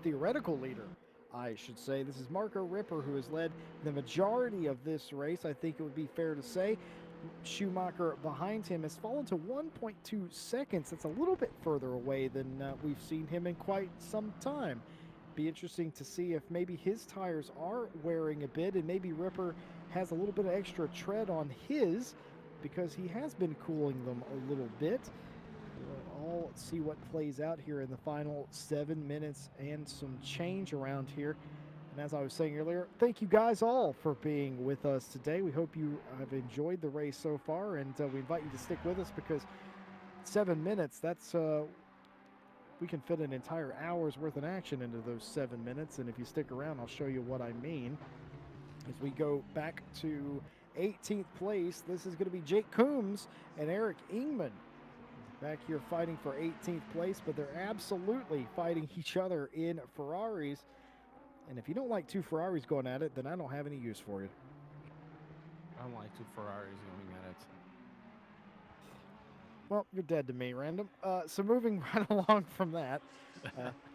theoretical leader, I should say. This is Marco Ripper, who has led the majority of this race. I think it would be fair to say Schumacher behind him has fallen to 1.2 seconds. That's a little bit further away than we've seen him in quite some time. Be interesting to see if maybe his tires are wearing a bit, and maybe Ripper has a little bit of extra tread on his, because he has been cooling them a little bit. We'll all see what plays out here in the final 7 minutes and some change around here. And as I was saying earlier, thank you guys all for being with us today. We hope you have enjoyed the race so far, and we invite you to stick with us, because 7 minutes, that's we can fit an entire hour's worth of action into those 7 minutes. And if you stick around, I'll show you what I mean. As we go back to 18th place, this is going to be Jake Coombs and Eric Ingman back here fighting for 18th place, but they're absolutely fighting each other in Ferraris. And if you don't like two Ferraris going at it, then I don't have any use for you. I don't like two Ferraris going at it. Well, you're dead to me, Random. So moving right along from that,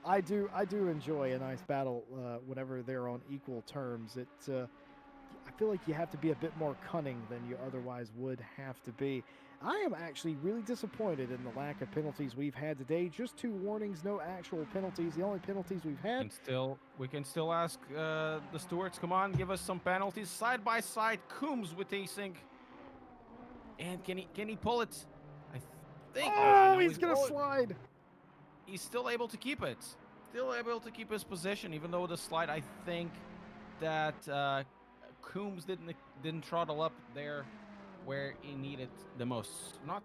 I do enjoy a nice battle whenever they're on equal terms. I feel like you have to be a bit more cunning than you otherwise would have to be. I am actually really disappointed in the lack of penalties we've had today. Just 2 warnings, no actual penalties. The only penalties we've had. We can still ask the stewards, come on, give us some penalties. Side by side, Coombs with async. And can he pull it? I think. Oh, no, he's gonna slide. He's still able to keep it. Still able to keep his position, even though the slide. I think that Coombs didn't throttle up there where he needed the most. Not.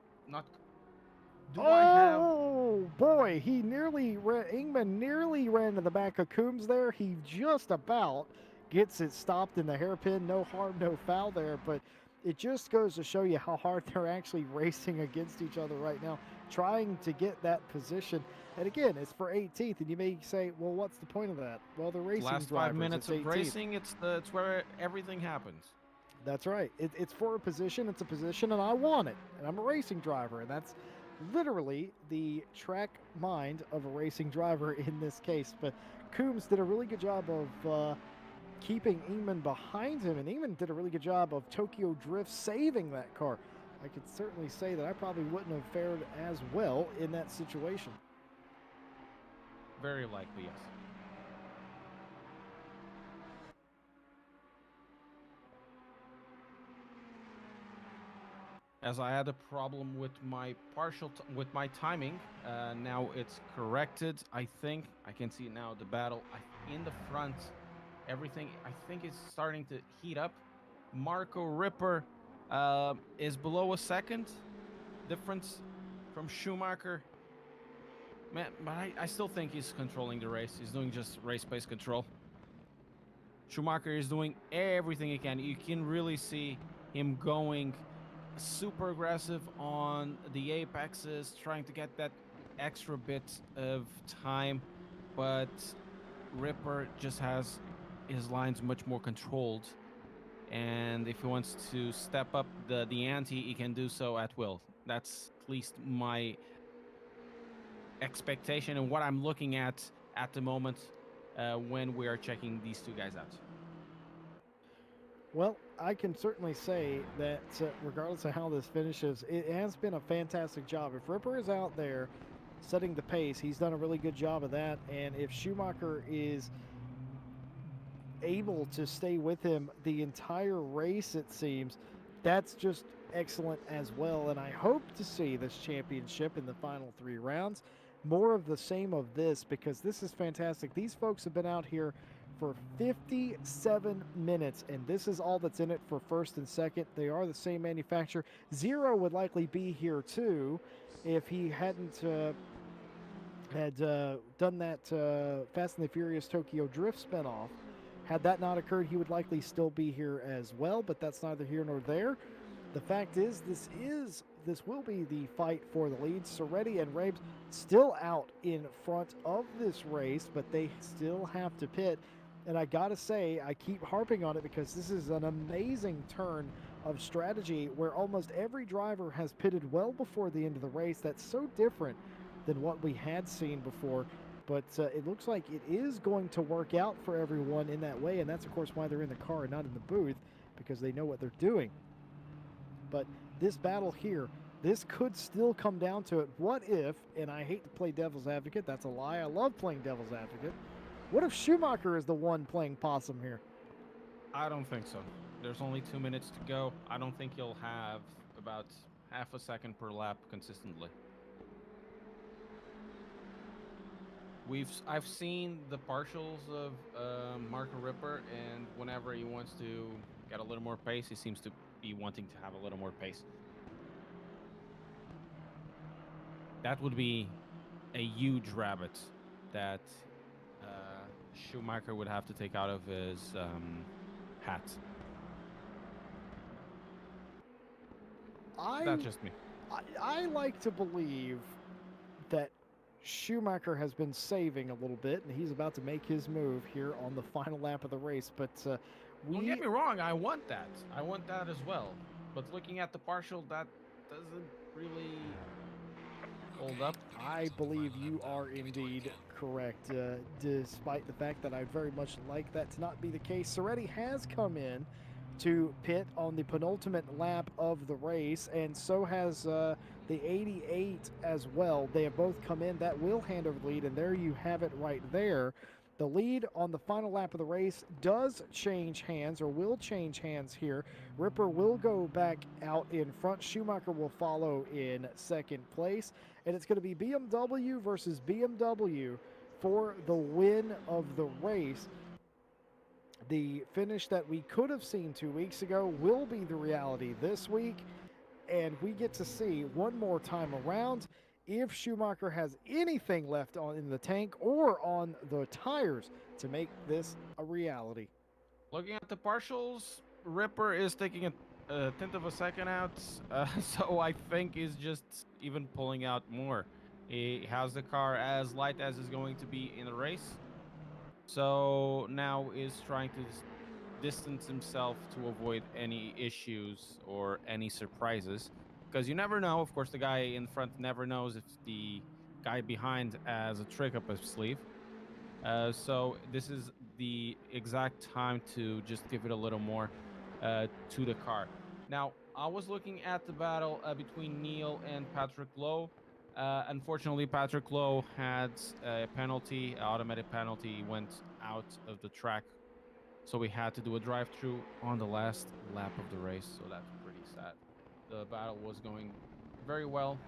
Do I have? Oh boy, Ingman nearly ran to the back of Coombs there. He just about gets it stopped in the hairpin. No harm, no foul there, but it just goes to show you how hard they're actually racing against each other right now, trying to get that position. And again, it's for 18th, and you may say, well, what's the point of that? Well, the racing Last 5 minutes of racing, it's where everything happens. That's right. It's for a position. It's a position, and I want it. And I'm a racing driver, and that's literally the track mind of a racing driver in this case. But Coombs did a really good job of keeping Ingman behind him, and Ingman did a really good job of Tokyo Drift saving that car. I could certainly say that I probably wouldn't have fared as well in that situation. Very likely, yes. As I had a problem with my timing, now it's corrected. I think I can see now the battle in the front. Everything I think is starting to heat up. Marco Ripper is below a second difference from Schumacher. Man, but I still think he's controlling the race. He's doing just race pace control. Schumacher is doing everything he can. You can really see him going super aggressive on the apexes, trying to get that extra bit of time, but Ripper just has his lines much more controlled, and if he wants to step up the ante, he can do so at will. That's at least my expectation and what I'm looking at the moment when we are checking these two guys out. Well, I can certainly say that regardless of how this finishes, it has been a fantastic job. If Ripper is out there setting the pace, he's done a really good job of that. And if Schumacher is able to stay with him the entire race, it seems, that's just excellent as well. And I hope to see this championship in the final 3 rounds. More of the same of this, because this is fantastic. These folks have been out here for 57 minutes, and this is all that's in it for first and second. They are the same manufacturer. Zero would likely be here too if he hadn't had done that Fast and the Furious Tokyo Drift spinoff. Had that not occurred, he would likely still be here as well, but that's neither here nor there. The fact is, this will be the fight for the lead. Soretti and Rabes still out in front of this race, but they still have to pit. And I gotta say, I keep harping on it because this is an amazing turn of strategy where almost every driver has pitted well before the end of the race. That's so different than what we had seen before. But it looks like it is going to work out for everyone in that way, and that's, of course, why they're in the car and not in the booth, because they know what they're doing. But this battle here, this could still come down to it. What if, and I hate to play devil's advocate, that's a lie, I love playing devil's advocate. What if Schumacher is the one playing possum here? I don't think so. There's only 2 minutes to go. I don't think you'll have about half a second per lap consistently. I've seen the partials of Marco Ripper, and whenever he wants to get a little more pace, he seems to be wanting to have a little more pace. That would be a huge rabbit that Schumacher would have to take out of his hat. That's just me. I like to believe that Schumacher has been saving a little bit, and he's about to make his move here on the final lap of the race. But Don't get me wrong, I want that. I want that as well. But looking at the partial, that doesn't really hold up. I believe you are indeed correct, despite the fact that I'd very much like that to not be the case. Soretti has come in to pit on the penultimate lap of the race, and so has the 88 as well. They have both come in. That will hand over the lead, and there you have it right there. The lead on the final lap of the race does change hands, or will change hands here. Ripper will go back out in front. Schumacher will follow in second place, and it's going to be BMW versus BMW for the win of the race. The finish that we could have seen 2 weeks ago will be the reality this week, and we get to see one more time around if Schumacher has anything left in the tank or on the tires to make this a reality. Looking at the partials, Ripper is taking a tenth of a second out, so I think he's just even pulling out more. He has the car as light as is going to be in the race, so now is trying to distance himself to avoid any issues or any surprises. Because you never know. Of course, the guy in front never knows if the guy behind has a trick up his sleeve. So this is the exact time to just give it a little more to the car. Now, I was looking at the battle between Neil and Patrick Lowe. Unfortunately, Patrick Lowe had a penalty, an automatic penalty. He went out of the track. So we had to do a drive-through on the last lap of the race. So that's pretty sad. The battle was going very well,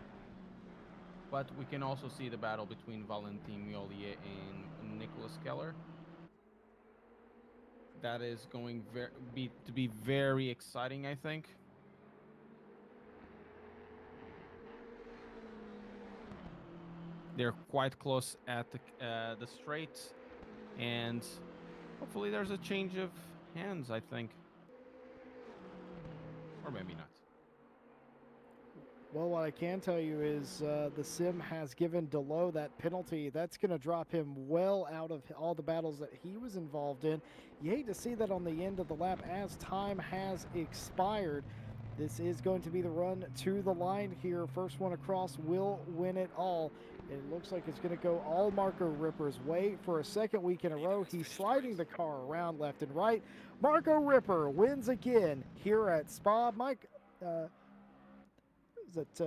but we can also see the battle between Valentin Miolier and Nicolas Keller. That is going to be very exciting, I think. They're quite close at the straight, and hopefully there's a change of hands, I think, or maybe not. Well, what I can tell you is the sim has given DeLoe that penalty. That's going to drop him well out of all the battles that he was involved in. You hate to see that on the end of the lap as time has expired. This is going to be the run to the line here. First one across will win it all. It looks like it's going to go all Marco Ripper's way for a second week in a row. He's sliding the car around left and right. Marco Ripper wins again here at Spa.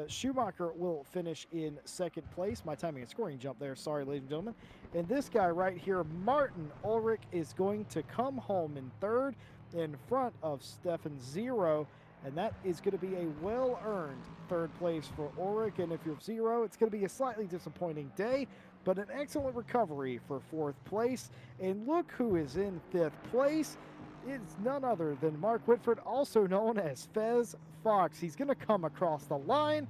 Schumacher will finish in second place. My timing and scoring jump there. Sorry, ladies and gentlemen. And this guy right here, Martin Ulrich, is going to come home in third in front of Stefan Zero. And that is going to be a well-earned third place for Ulrich. And if you're Zero, it's going to be a slightly disappointing day, but an excellent recovery for fourth place. And look who is in fifth place. It's none other than Mark Whitford, also known as Fez Fox. He's going to come across the line.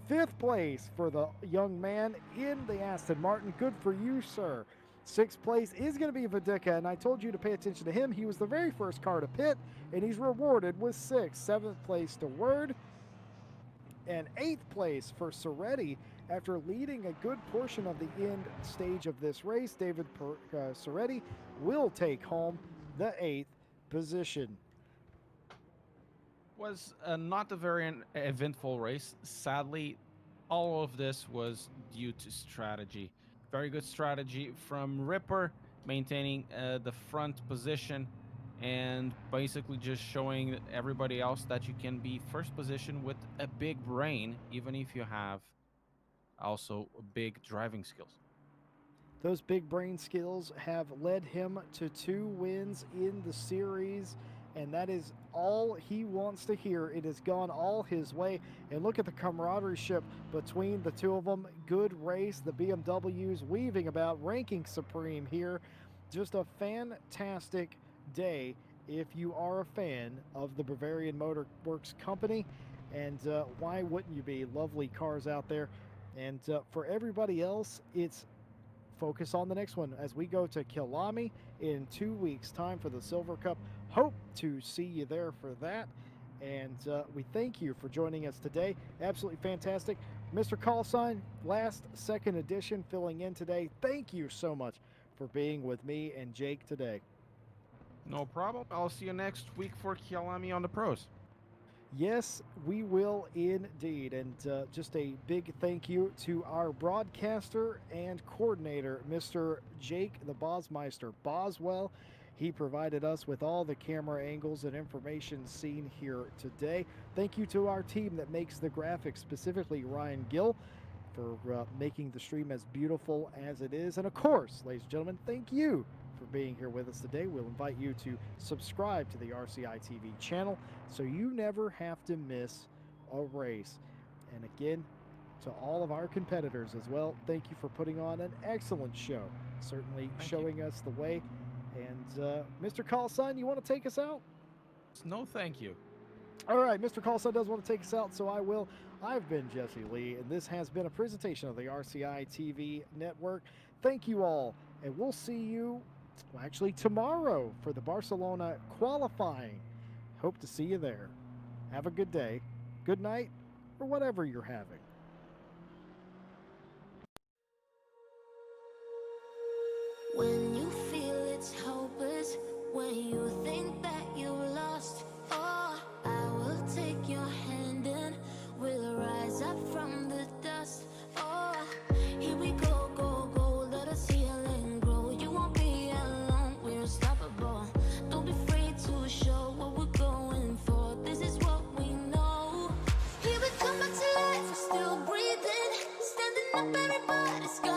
Fifth place for the young man in the Aston Martin. Good for you, sir. Sixth place is going to be Vidica, and I told you to pay attention to him. He was the very first car to pit, and he's rewarded with sixth. Seventh place to Word, and eighth place for Soretti. After leading a good portion of the end stage of this race, David Soretti will take home the eighth position. Was not a very eventful race. Sadly, all of this was due to strategy. Very good strategy from Ripper, maintaining the front position and basically just showing everybody else that you can be first position with a big brain, even if you have also big driving skills. Those big brain skills have led him to 2 wins in the series, and that is all he wants to hear. It has gone all his way, and look at the camaraderie between the two of them. Good race. The BMWs weaving about, ranking supreme here. Just a fantastic day if you are a fan of the Bavarian Motor Works company, and why wouldn't you be? Lovely cars out there. And for everybody else, it's focus on the next one as we go to Kilami in 2 weeks' time for the Silver Cup. Hope to see you there for that. And we thank you for joining us today. Absolutely fantastic. Mr. Callsign, last second edition, filling in today. Thank you so much for being with me and Jake today. No problem. I'll see you next week for Kialami on the pros. Yes, we will indeed. And just a big thank you to our broadcaster and coordinator, Mr. Jake the Bosmeister Boswell. He provided us with all the camera angles and information seen here today. Thank you to our team that makes the graphics, specifically Ryan Gill, for making the stream as beautiful as it is. And of course, ladies and gentlemen, thank you for being here with us today. We'll invite you to subscribe to the RCI TV channel so you never have to miss a race. And again, to all of our competitors as well, thank you for putting on an excellent show. Certainly showing us the way. And Mr. Callsign, you want to take us out? No, thank you. All right, Mr. Callsign does want to take us out, so I will. I've been Jesse Lee, and this has been a presentation of the RCI TV network. Thank you all, and we'll see you actually tomorrow for the Barcelona qualifying. Hope to see you there. Have a good day, good night, or whatever you're having. When you feel it's hopeless, when you think that you're lost, oh, I will take your hand and we'll rise up from the dust. Oh, here we go, go, go, let us heal and grow. You won't be alone, we're unstoppable. Don't be afraid to show what we're going for. This is what we know. Here we come back to life, we're still breathing, standing up, everybody's got